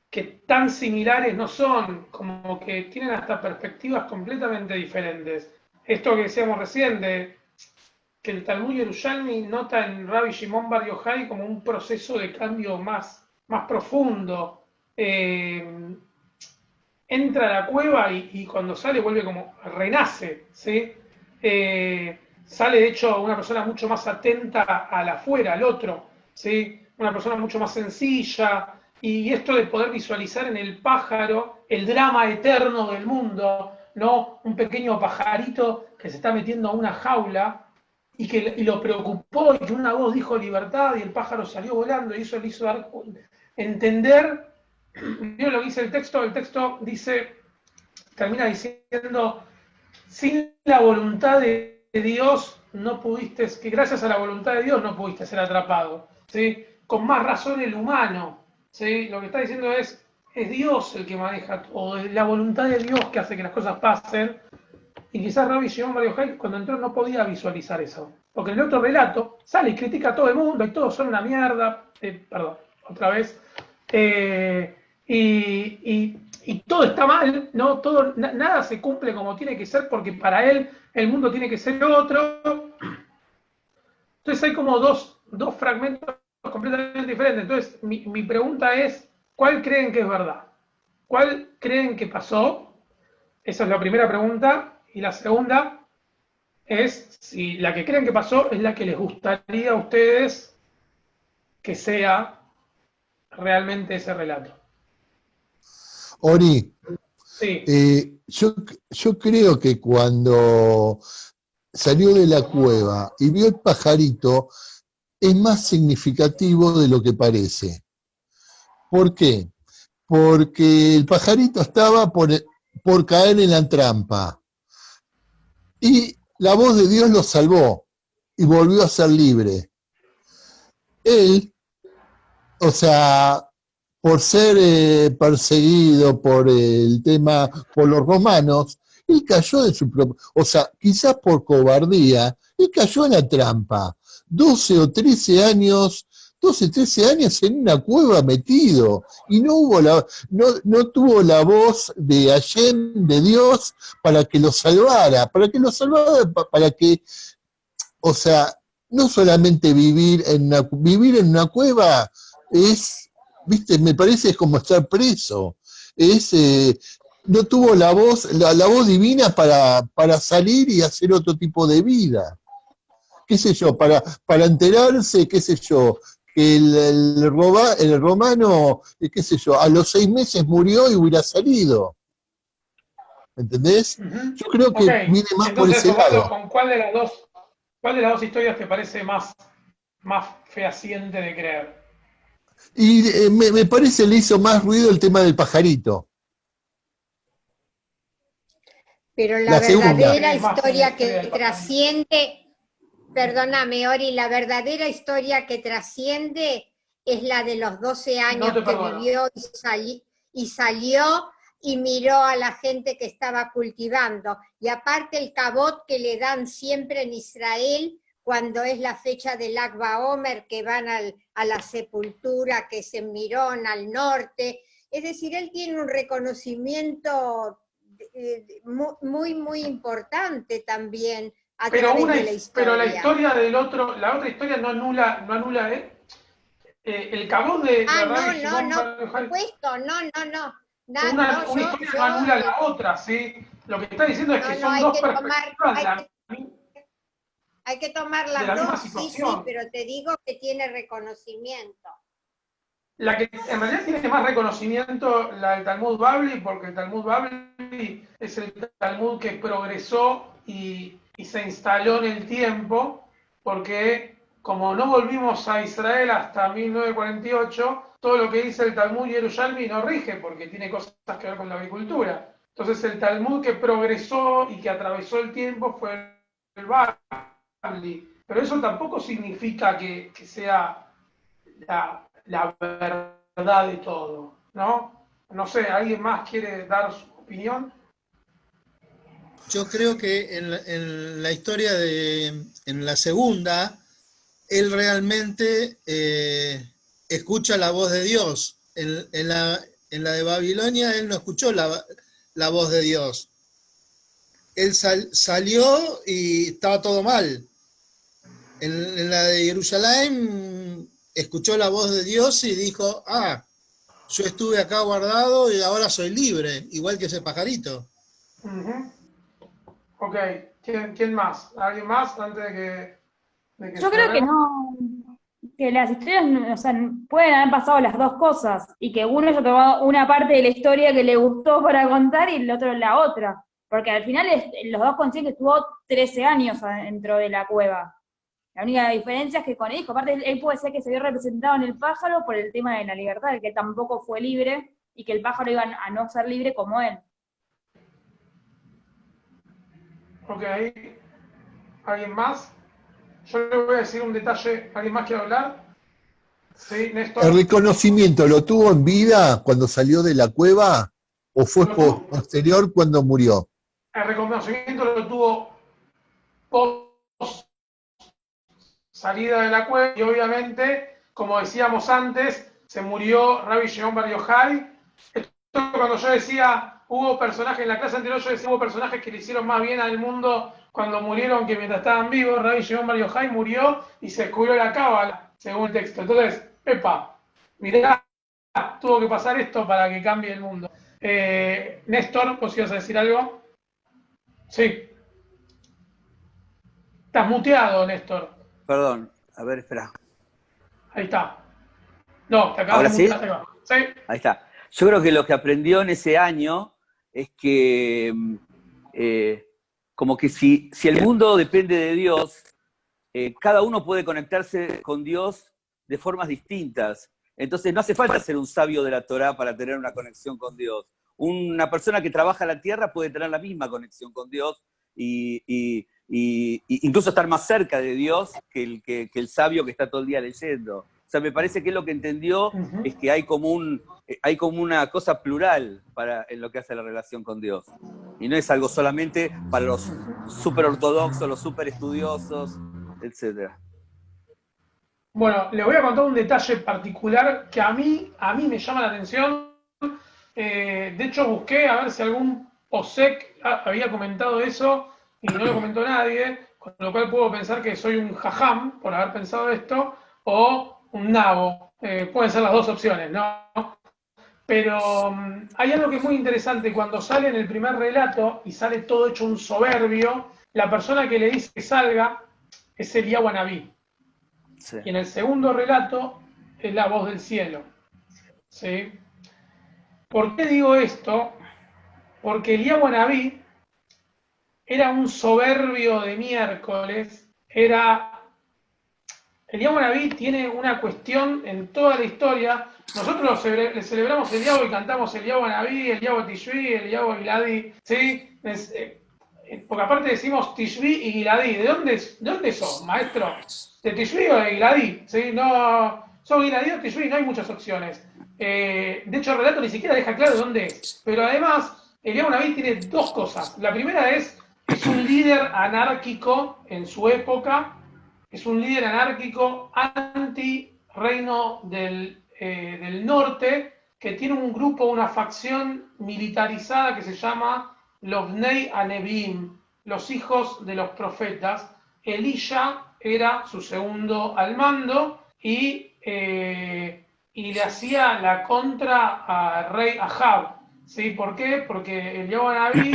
que tan similares no son, como que tienen hasta perspectivas completamente diferentes. Esto que decíamos recién, de que el Talmud Yerushalmi nota en Rabbi Shimon Bar Yochai como un proceso de cambio más profundo. Entra a la cueva y cuando sale vuelve como, renace, ¿sí? Sale de hecho una persona mucho más atenta al afuera, al otro, ¿sí? Una persona mucho más sencilla, y esto de poder visualizar en el pájaro el drama eterno del mundo, ¿no? Un pequeño pajarito que se está metiendo a una jaula y lo preocupó, y que una voz dijo libertad y el pájaro salió volando, y eso le hizo entender. Miren lo que dice el texto dice, termina diciendo, sin la voluntad de Dios no pudiste, que gracias a la voluntad de Dios no pudiste ser atrapado, ¿sí? Con más razón el humano, ¿sí? Lo que está diciendo es Dios el que maneja todo, es la voluntad de Dios que hace que las cosas pasen, y quizás Rabbi Shimon Bar Yochai cuando entró no podía visualizar eso, porque en el otro relato sale y critica a todo el mundo y todos son una mierda, perdón, otra vez, y todo está mal, ¿no? Nada se cumple como tiene que ser porque para él el mundo tiene que ser otro. Entonces hay como dos fragmentos completamente diferentes. Entonces mi pregunta es, ¿cuál creen que es verdad? ¿Cuál creen que pasó? Esa es la primera pregunta. Y la segunda es si la que creen que pasó es la que les gustaría a ustedes que sea realmente ese relato. Ori, sí. Yo creo que cuando salió de la cueva y vio el pajarito, es más significativo de lo que parece. ¿Por qué? Porque el pajarito estaba por caer en la trampa. Y la voz de Dios lo salvó y volvió a ser libre. Él, o sea, por ser perseguido por el tema, por los romanos, él cayó de su propio, o sea, quizás por cobardía, él cayó en la trampa. 12 o 13 años en una cueva metido, y no tuvo la voz de Hashem, de Dios, para que lo salvara, para que, o sea, no solamente vivir en una cueva es, viste, me parece como estar preso, no tuvo la voz divina para salir y hacer otro tipo de vida, qué sé yo, para enterarse, qué sé yo, que el romano, qué sé yo, a los 6 meses murió y hubiera salido. ¿Entendés? Yo creo que viene más por ese lado. ¿Con cuál de las dos historias te parece más fehaciente de creer? Y me parece le hizo más ruido el tema del pajarito. Pero la verdadera historia que trasciende, perdóname, Ori, la verdadera historia que trasciende es la de los 12 No años te que perdono. vivió y salió y miró a la gente que estaba cultivando. Y aparte el cabot que le dan siempre en Israel, cuando es la fecha del Lag BaOmer, que van a la sepultura, que es en Mirón, al norte. Es decir, él tiene un reconocimiento muy, muy importante también a Pero, través de la pero la historia. historia del otro, la otra historia no anula el cabot de Rabbi Shimon Bar Por Yochai. supuesto, no. Una historia no anula la otra, ¿sí? Lo que está diciendo es que son hay dos que perspectivas hay que tomar de las la misma dos, sí, situación. pero te digo que tiene reconocimiento. La que en realidad tiene más reconocimiento la del Talmud Bavli, porque el Talmud Bavli es el Talmud que progresó y se instaló en el tiempo, porque como no volvimos a Israel hasta 1948, todo lo que dice el Talmud Yerushalmi no rige, porque tiene cosas que ver con la agricultura. Entonces el Talmud que progresó y que atravesó el tiempo fue el Bavli. Pero eso tampoco significa que sea la verdad de todo, ¿no? No sé, ¿alguien más quiere dar su opinión? Yo creo que en la historia en la segunda, él realmente escucha la voz de Dios. En la de Babilonia, él no escuchó la voz de Dios. Él salió y estaba todo mal. En la de Jerusalén, escuchó la voz de Dios y dijo, yo estuve acá guardado y ahora soy libre, igual que ese pajarito. Ok, ¿quién más? ¿Alguien más antes de que Yo creo que no, que las historias, o sea, pueden haber pasado las dos cosas, y que uno haya tomado una parte de la historia que le gustó para contar y el otro la otra, porque al final los dos consiguen que estuvo 13 años dentro de la cueva. La única diferencia es que con el hijo, aparte él puede ser que se vio representado en el pájaro por el tema de la libertad, de que tampoco fue libre, y que el pájaro iba a no ser libre como él. Ok, ¿alguien más? Yo le voy a decir un detalle. ¿Alguien más quiere hablar? Sí, Néstor. ¿El reconocimiento lo tuvo en vida cuando salió de la cueva o fue posterior cuando murió? El reconocimiento lo tuvo post salida de la cueva y obviamente, como decíamos antes, se murió Rabbi Shimon Bar Yochai. Esto cuando yo decía, hubo personajes, en la clase anterior yo decía, hubo personajes que le hicieron más bien al mundo cuando murieron que mientras estaban vivos. Rabbi Shimon Bar Yochai murió y se descubrió la cábala, según el texto. Entonces, mirá, tuvo que pasar esto para que cambie el mundo. Néstor, ¿vos ibas a decir algo? Sí. Estás muteado, Néstor. Perdón, a ver, espera. Ahí está. No, te acabas ¿Ahora de sí? mutear. Sí. Ahí está. Yo creo que lo que aprendió en ese año es que como que si el mundo depende de Dios, cada uno puede conectarse con Dios de formas distintas. Entonces no hace falta ser un sabio de la Torá para tener una conexión con Dios. Una persona que trabaja la tierra puede tener la misma conexión con Dios y incluso estar más cerca de Dios que el sabio que está todo el día leyendo. O sea, me parece que lo que entendió es que hay como una cosa plural en lo que hace la relación con Dios. Y no es algo solamente para los súper ortodoxos, los súper estudiosos, etc. Bueno, les voy a contar un detalle particular que a mí me llama la atención. De hecho, busqué a ver si algún posek había comentado eso y no lo comentó nadie, con lo cual puedo pensar que soy un jajam por haber pensado esto, o un nabo. Pueden ser las dos opciones, ¿no? Pero hay algo que es muy interesante. Cuando sale en el primer relato y sale todo hecho un soberbio, la persona que le dice que salga es Eliyahu Anabí. Sí. Y en el segundo relato es la voz del cielo. ¿Sí? ¿Por qué digo esto? Porque Eliyahu Anabí era un soberbio de miércoles. Eliyahu Anabí tiene una cuestión en toda la historia. Nosotros le celebramos Eliyahu y cantamos Eliyahu Anabí, Eliyahu Tishvi, Eliyahu Giladi, ¿sí? Porque aparte decimos Tishvi y Giladi. ¿De dónde sos, maestro? ¿De Tishvi o de Giladi? ¿Sí? No, Soy Nadir Tishuri, no hay muchas opciones. De hecho, el relato ni siquiera deja claro dónde es. Pero además, Eliyahu Naví tiene dos cosas. La primera es un líder anárquico en su época, es un líder anárquico anti-reino del norte, que tiene un grupo, una facción militarizada que se llama los Bnei Anebim, los hijos de los profetas. Elisha era su segundo al mando y le hacía la contra al rey Ahab. ¿Sí? ¿Por qué? Porque Eliyahu Naví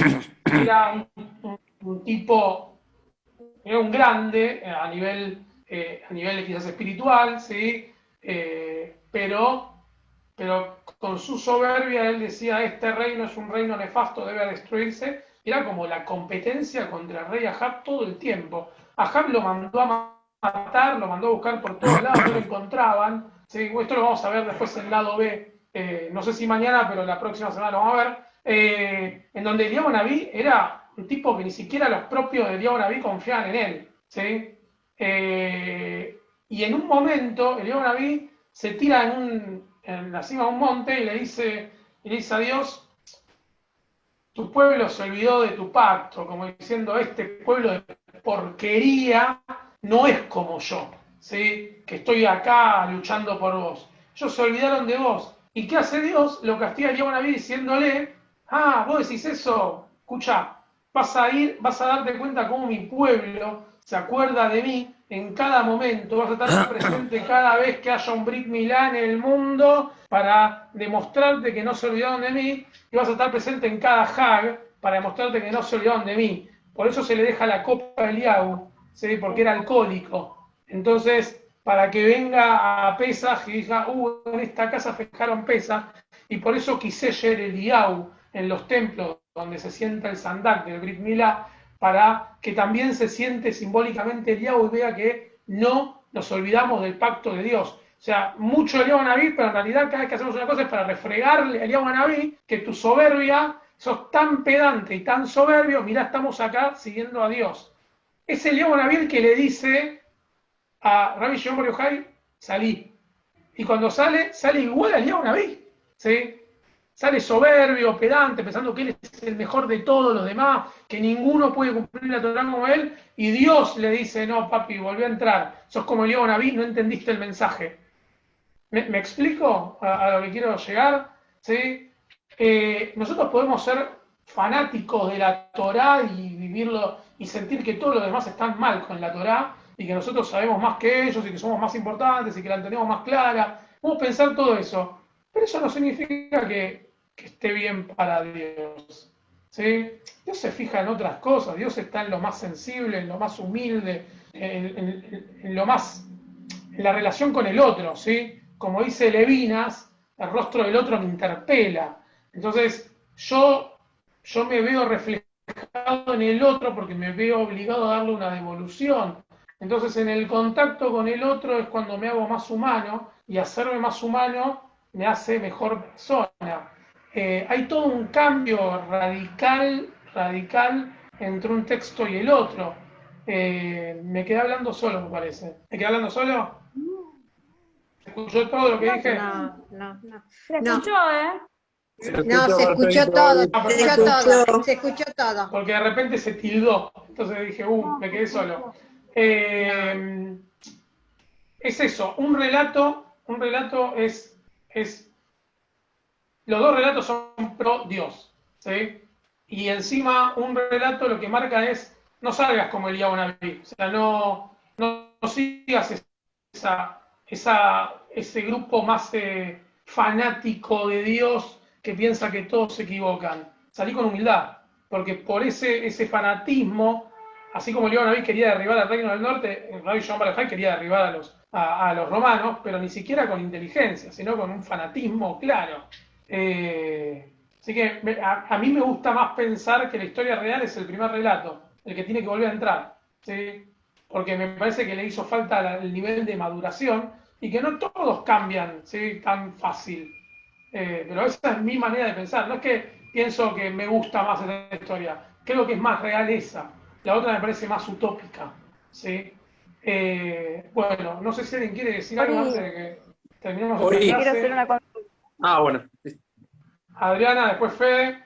era un tipo, era un grande a nivel quizás espiritual, ¿sí? Pero con su soberbia él decía, este reino es un reino nefasto, debe destruirse. Era como la competencia contra el rey Ahab todo el tiempo. Ahab lo mandó a matar, lo mandó a buscar por todos lados, no lo encontraban. ¿Sí? Esto lo vamos a ver después en el lado B, no sé si mañana, pero la próxima semana lo vamos a ver, en donde Eliyahu Naví era un tipo que ni siquiera los propios de Eliyahu Naví confiaban en él. ¿Sí? Y en un momento Eliyahu Naví se tira en la cima de un monte y le dice a Dios, tu pueblo se olvidó de tu pacto, como diciendo, este pueblo de porquería no es como yo, ¿sí? Que estoy acá luchando por vos. Ellos se olvidaron de vos. ¿Y qué hace Dios? Lo castiga a Eliyahu Naví diciéndole, vos decís eso, escuchá, vas a darte cuenta cómo mi pueblo se acuerda de mí en cada momento, vas a estar presente cada vez que haya un Brit Milá en el mundo para demostrarte que no se olvidaron de mí, y vas a estar presente en cada Hag para demostrarte que no se olvidaron de mí. Por eso se le deja la copa a Eliyahu, ¿sí? Porque era alcohólico. Entonces, para que venga a Pesaj y diga, en esta casa festejaron Pesaj, y por eso quise ayer Eliyahu en los templos donde se sienta el Sandak del Brit Milá, para que también se siente simbólicamente Eliyahu y vea que no nos olvidamos del pacto de Dios. O sea, mucho Eliyahu Naví, pero en realidad cada vez que hacemos una cosa es para refregarle a Eliyahu Naví que tu soberbia, sos tan pedante y tan soberbio, mirá, estamos acá siguiendo a Dios. Es Eliyahu Naví el que le dice a Rabbi Shimon Bar Yochai, salí. Y cuando sale igual a Eliyahu Naví, ¿sí? Sale soberbio, pedante, pensando que él es el mejor de todos los demás, que ninguno puede cumplir la Torá como él, y Dios le dice, no, papi, volví a entrar, sos como Eliyahu Naví, no entendiste el mensaje. ¿Me explico a lo que quiero llegar? ¿Sí? Nosotros podemos ser fanáticos de la Torá y vivirlo, y sentir que todos los demás están mal con la Torá, y que nosotros sabemos más que ellos, y que somos más importantes, y que la entendemos más clara. Podemos pensar todo eso. Pero eso no significa que esté bien para Dios. ¿Sí? Dios se fija en otras cosas, Dios está en lo más sensible, en lo más humilde, en la relación con el otro. ¿Sí? Como dice Levinas, el rostro del otro me interpela. Entonces, yo me veo reflejado en el otro porque me veo obligado a darle una devolución. Entonces, en el contacto con el otro es cuando me hago más humano, y hacerme más humano me hace mejor persona. Hay todo un cambio radical entre un texto y el otro. Me quedé hablando solo, me parece. ¿Me quedé hablando solo? ¿Escuchó todo lo que dije? No. Se escuchó, No, se escuchó todo, se escuchó todo. Porque de repente se tildó. Entonces dije, me quedé solo. Es eso, un relato es los dos relatos son pro Dios, ¿sí? Y encima un relato lo que marca es, no salgas como Eliyahu Naví, o sea, no sigas ese grupo más fanático de Dios que piensa que todos se equivocan. Salí con humildad, porque por ese fanatismo, así como Eliyahu Naví quería derribar al reino del norte, Rabbi Shimon Bar Yochai quería derribar a los romanos, pero ni siquiera con inteligencia, sino con un fanatismo claro. Así que a mí me gusta más pensar que la historia real es el primer relato, el que tiene que volver a entrar, ¿sí? Porque me parece que le hizo falta el nivel de maduración y que no todos cambian, ¿sí? Tan fácil. Pero esa es mi manera de pensar. No es que pienso que me gusta más esta historia, creo que es más real esa. La otra me parece más utópica, ¿sí? Bueno, no sé si alguien quiere decir algo antes de que... terminamos Ori. esta Quiero hacer clase. una consulta. Ah, bueno. Adriana, después Fede.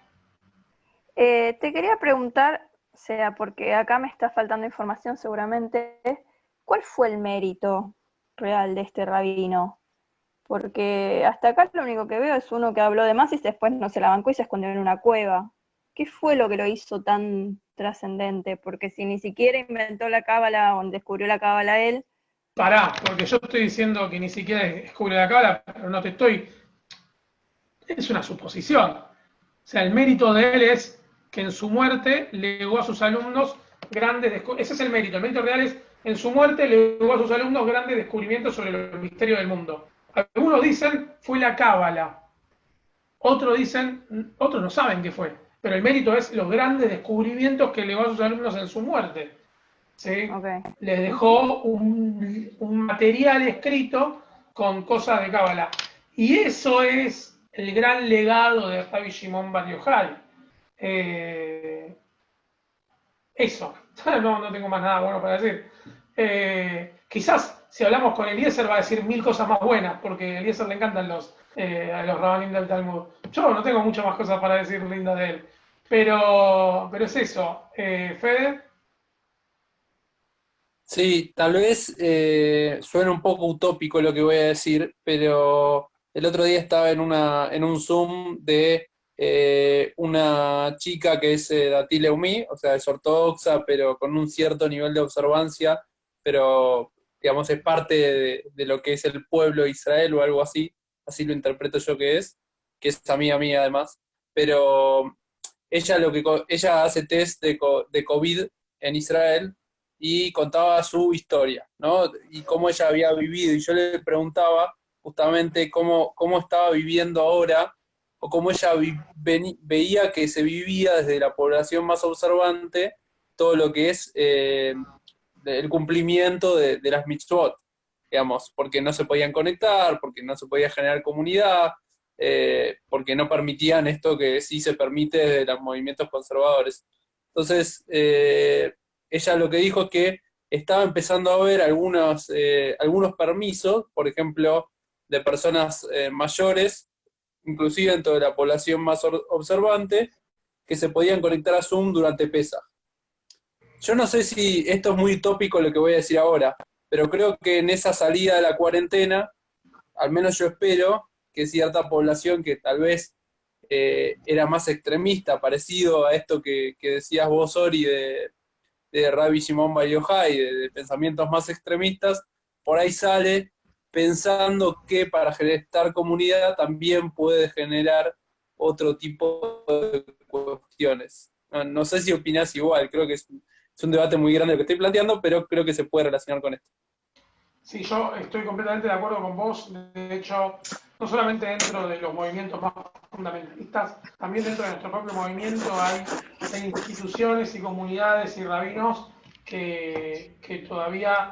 Te quería preguntar, o sea, porque acá me está faltando información seguramente, ¿cuál fue el mérito real de este rabino? Porque hasta acá lo único que veo es uno que habló de más y después no se la bancó y se escondió en una cueva. ¿Qué fue lo que lo hizo tan trascendente? Porque si ni siquiera inventó la cábala o descubrió la cábala él, Pará, porque yo estoy diciendo que ni siquiera descubre la cábala, pero no te estoy. Es una suposición. O sea, el mérito de él es que en su muerte legó a sus alumnos grandes descubrimientos. Ese es el mérito. El mérito real es, en su muerte legó a sus alumnos grandes descubrimientos sobre los misterios del mundo. Algunos dicen, fue la cábala. Otros dicen, otros no saben qué fue. Pero el mérito es los grandes descubrimientos que legó a sus alumnos en su muerte. ¿Sí? okay. Les dejó un material escrito con cosas de cábala. Y eso es el gran legado de Rabbi Shimon Bar Yochai. Eso. No tengo más nada bueno para decir. Quizás si hablamos con Eliezer va a decir 1000 cosas más buenas, porque a Eliezer le encantan a los rabanim del Talmud. Yo no tengo muchas más cosas para decir lindas de él. Pero es eso. Fede. Sí, tal vez suena un poco utópico lo que voy a decir, pero el otro día estaba en un Zoom de una chica que es Dati Leumi, o sea, es ortodoxa, pero con un cierto nivel de observancia, pero digamos es parte de lo que es el pueblo de Israel o algo así lo interpreto yo que es amiga mía además, pero ella hace test de COVID en Israel y contaba su historia, ¿no? Y cómo ella había vivido, y yo le preguntaba justamente cómo estaba viviendo ahora, o cómo ella veía que se vivía desde la población más observante todo lo que es el cumplimiento de las mitzvot, digamos, porque no se podían conectar, porque no se podía generar comunidad, porque no permitían esto que sí se permite de los movimientos conservadores. Entonces, ella lo que dijo es que estaba empezando a ver algunos permisos, por ejemplo, de personas mayores, inclusive dentro de la población más observante, que se podían conectar a Zoom durante Pesaj. Yo no sé si esto es muy utópico lo que voy a decir ahora, pero creo que en esa salida de la cuarentena, al menos yo espero que cierta población que tal vez era más extremista, parecido a esto que decías vos, Ori, de Rabbi Shimon Bar Yochai, de pensamientos más extremistas, por ahí sale pensando que para generar comunidad también puede generar otro tipo de cuestiones. No sé si opinás igual, creo que es un debate muy grande lo que estoy planteando, pero creo que se puede relacionar con esto. Sí, yo estoy completamente de acuerdo con vos. De hecho, no solamente dentro de los movimientos más fundamentalistas, también dentro de nuestro propio movimiento hay instituciones y comunidades y rabinos que todavía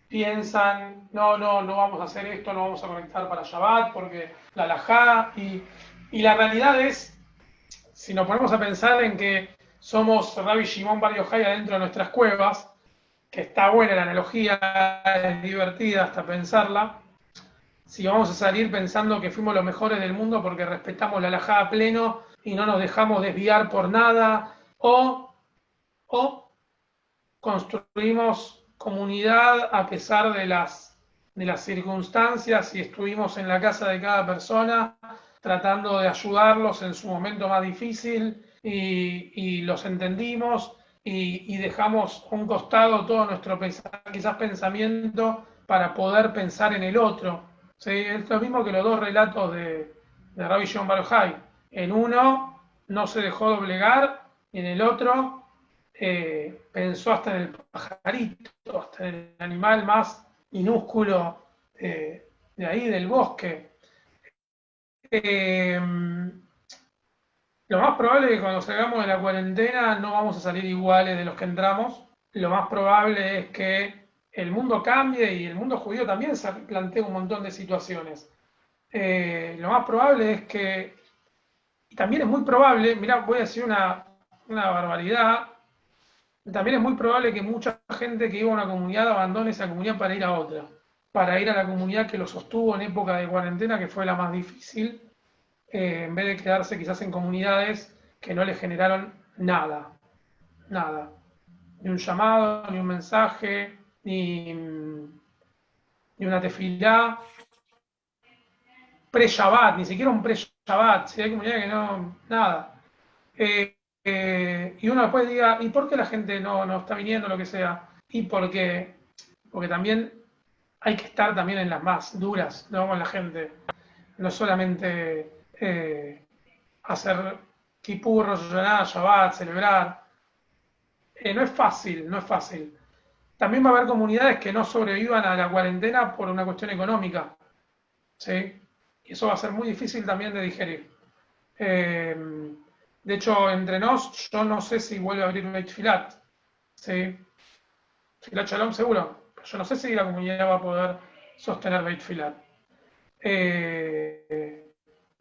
piensan, no vamos a hacer esto, no vamos a conectar para Shabbat, porque la halajá, y la realidad es, si nos ponemos a pensar en que somos Rabbi Shimon Bar Yochai adentro de nuestras cuevas, que está buena la analogía, es divertida hasta pensarla, si vamos a salir pensando que fuimos los mejores del mundo porque respetamos la halajá a pleno y no nos dejamos desviar por nada, o construimos comunidad a pesar de las circunstancias y estuvimos en la casa de cada persona tratando de ayudarlos en su momento más difícil y los entendimos y dejamos a un costado todo nuestro quizás pensamiento para poder pensar en el otro. ¿Sí? Es lo mismo que los dos relatos de Rabbi Shimon Bar Yochai. En uno no se dejó doblegar y en el otro pensó hasta en el pajarito, hasta en el animal más minúsculo de ahí, del bosque. Lo más probable es que cuando salgamos de la cuarentena no vamos a salir iguales de los que entramos. Lo más probable es que el mundo cambie y el mundo judío también se plantea un montón de situaciones. Lo más probable es que, y también es muy probable, mirá, voy a decir una barbaridad, también es muy probable que mucha gente que iba a una comunidad abandone esa comunidad para ir a otra. para ir a la comunidad que lo sostuvo en época de cuarentena, que fue la más difícil, en vez de quedarse quizás en comunidades que no le generaron nada, nada. Ni un llamado, ni un mensaje, ni una tefilá, pre-Shabbat, ni siquiera un pre-Shabbat, si hay comunidades que no, nada. Y uno después diga, ¿y por qué la gente no está viniendo, lo que sea? Y porque también hay que estar también en las más duras, ¿no? Con la gente. No solamente hacer Kippur, Rosh Hashanah, Shabbat, celebrar. No es fácil, no es fácil. También va a haber comunidades que no sobrevivan a la cuarentena por una cuestión económica, ¿sí? Y eso va a ser muy difícil también de digerir. De hecho, entre nos, yo no sé si vuelve a abrir Beit Filat, ¿sí? Filat Shalom seguro, pero yo no sé si la comunidad va a poder sostener Beit Filat.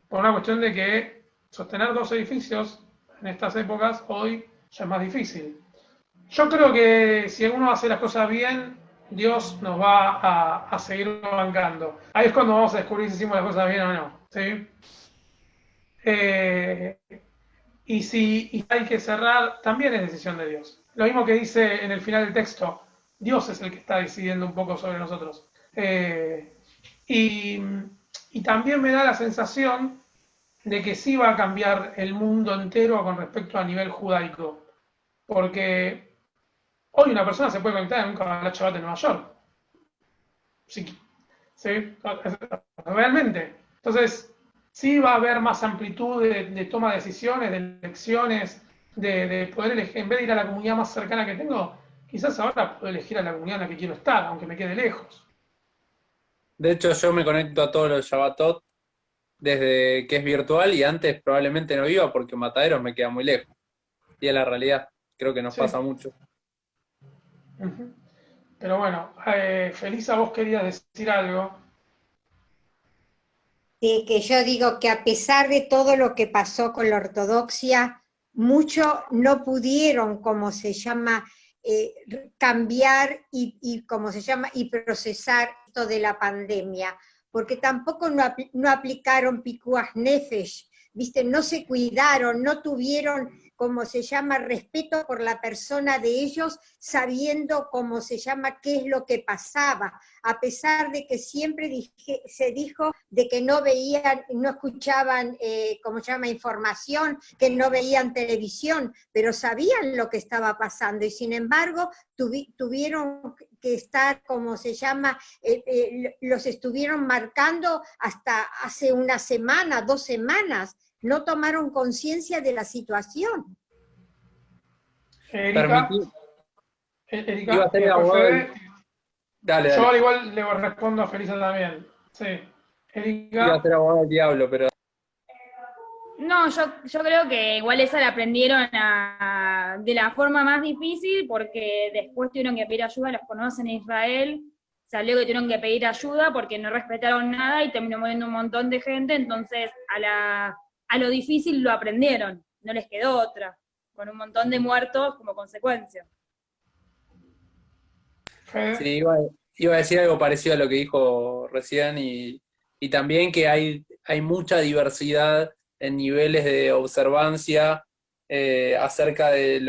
Por una cuestión de que sostener 2 edificios en estas épocas hoy ya es más difícil. Yo creo que si uno hace las cosas bien, Dios nos va a seguir bancando. Ahí es cuando vamos a descubrir si hicimos las cosas bien o no, ¿sí? Y si hay que cerrar, también es decisión de Dios. Lo mismo que dice en el final del texto, Dios es el que está decidiendo un poco sobre nosotros. Y también me da la sensación de que sí va a cambiar el mundo entero con respecto a nivel judaico. Porque hoy una persona se puede conectar en un Kabbalat Shabbat en Nueva York. Sí, realmente. Entonces, sí va a haber más amplitud de toma de decisiones, de elecciones, de poder elegir. En vez de ir a la comunidad más cercana que tengo, quizás ahora puedo elegir a la comunidad en la que quiero estar, aunque me quede lejos. De hecho, yo me conecto a todos los Shabbatot desde que es virtual y antes probablemente no iba porque Mataderos me queda muy lejos. Y es la realidad. Creo que nos pasa mucho. Pero bueno, Felisa, vos querías decir algo. Que yo digo que a pesar de todo lo que pasó con la ortodoxia, muchos no pudieron, como se llama, cambiar y procesar esto de la pandemia, porque tampoco no aplicaron pikuach nefesh, ¿viste? No se cuidaron, no tuvieron, como se llama, respeto por la persona de ellos, sabiendo, como se llama, qué es lo que pasaba, a pesar de que siempre se dijo de que no veían, no escuchaban, como se llama, información, que no veían televisión, pero sabían lo que estaba pasando, y sin embargo tuvieron que estar, como se llama, los estuvieron marcando hasta hace una semana, 2 semanas, no tomaron conciencia de la situación. Erika, Iba a ser abogado. Dale. Yo igual le respondo a Felisa también. Sí. Erika. Iba a ser abogado del diablo, pero... No, yo creo que igual esa la aprendieron de la forma más difícil, porque después tuvieron que pedir ayuda, los conocen en Israel, salió que tuvieron que pedir ayuda porque no respetaron nada y terminó muriendo un montón de gente, entonces a lo difícil lo aprendieron, no les quedó otra, con un montón de muertos como consecuencia. Sí, iba a decir algo parecido a lo que dijo recién y también que hay mucha diversidad en niveles de observancia acerca de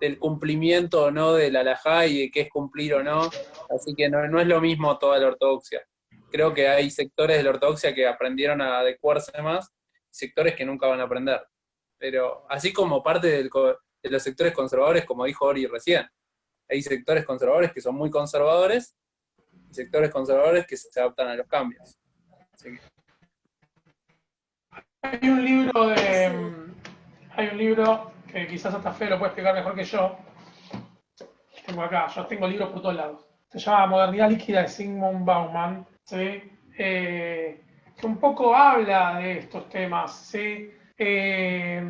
del cumplimiento o no del halajá y de qué es cumplir o no, así que no es lo mismo toda la ortodoxia. Creo que hay sectores de la ortodoxia que aprendieron a adecuarse más, sectores que nunca van a aprender. Pero así como parte de los sectores conservadores, como dijo Ori recién, hay sectores conservadores que son muy conservadores y sectores conservadores que se adaptan a los cambios. Así que... Hay un libro que quizás hasta Fe lo puede explicar mejor que yo. Tengo acá, yo tengo libros por todos lados. Se llama Modernidad Líquida de Zygmunt Bauman, ¿sí? Que un poco habla de estos temas, ¿sí? Les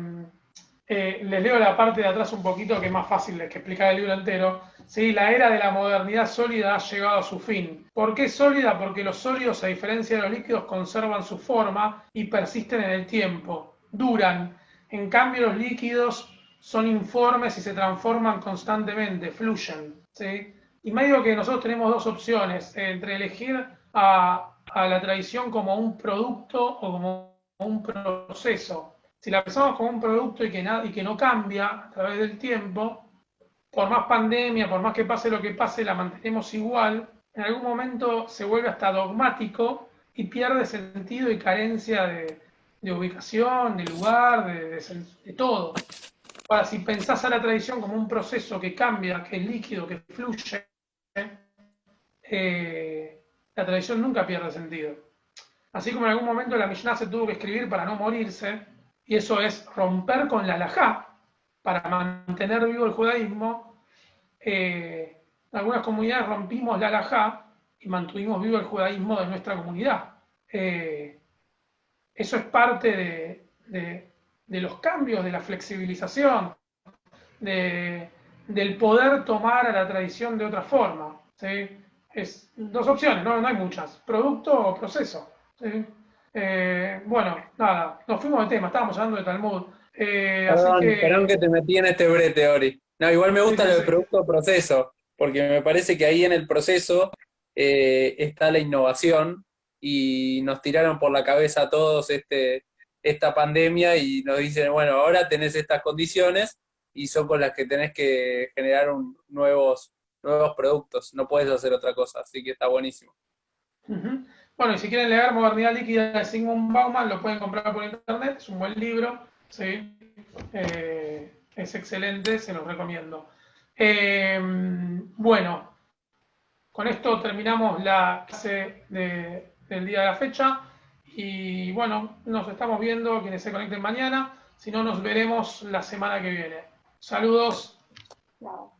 leo la parte de atrás un poquito, que es más fácil que explicar el libro entero. ¿Sí? La era de la modernidad sólida ha llegado a su fin. ¿Por qué sólida? Porque los sólidos, a diferencia de los líquidos, conservan su forma y persisten en el tiempo. Duran. En cambio, los líquidos son informes y se transforman constantemente, fluyen. ¿Sí? Y medio que nosotros tenemos dos opciones, entre elegir a la tradición como un producto o como un proceso. Si la pensamos como un producto y que no cambia a través del tiempo, por más pandemia, por más que pase lo que pase, la mantenemos igual, en algún momento se vuelve hasta dogmático y pierde sentido y carencia de ubicación, de lugar, de todo. Ahora, si pensás a la tradición como un proceso que cambia, que es líquido, que fluye, la tradición nunca pierde sentido. Así como en algún momento la Mishnah se tuvo que escribir para no morirse, y eso es romper con la halajá, para mantener vivo el judaísmo, algunas comunidades rompimos la halajá y mantuvimos vivo el judaísmo de nuestra comunidad. Eso es parte de los cambios, de la flexibilización, del poder tomar a la tradición de otra forma. ¿Sí? Es dos opciones, no hay muchas, producto o proceso. ¿Sí? Bueno, nada, nos fuimos de tema, estábamos hablando de Talmud. Perdón que te metí en este brete, Ori. No, igual me gusta lo de producto o proceso, porque me parece que ahí en el proceso está la innovación y nos tiraron por la cabeza a todos esta pandemia y nos dicen, bueno, ahora tenés estas condiciones y son con las que tenés que generar nuevos productos, no puedes hacer otra cosa, así que está buenísimo. Bueno, y si quieren leer Modernidad Líquida de Zygmunt Bauman, lo pueden comprar por internet, es un buen libro, ¿sí? Es excelente, se los recomiendo. Bueno, con esto terminamos la clase del día de la fecha y bueno, nos estamos viendo quienes se conecten mañana, si no nos veremos la semana que viene. Saludos. Chao.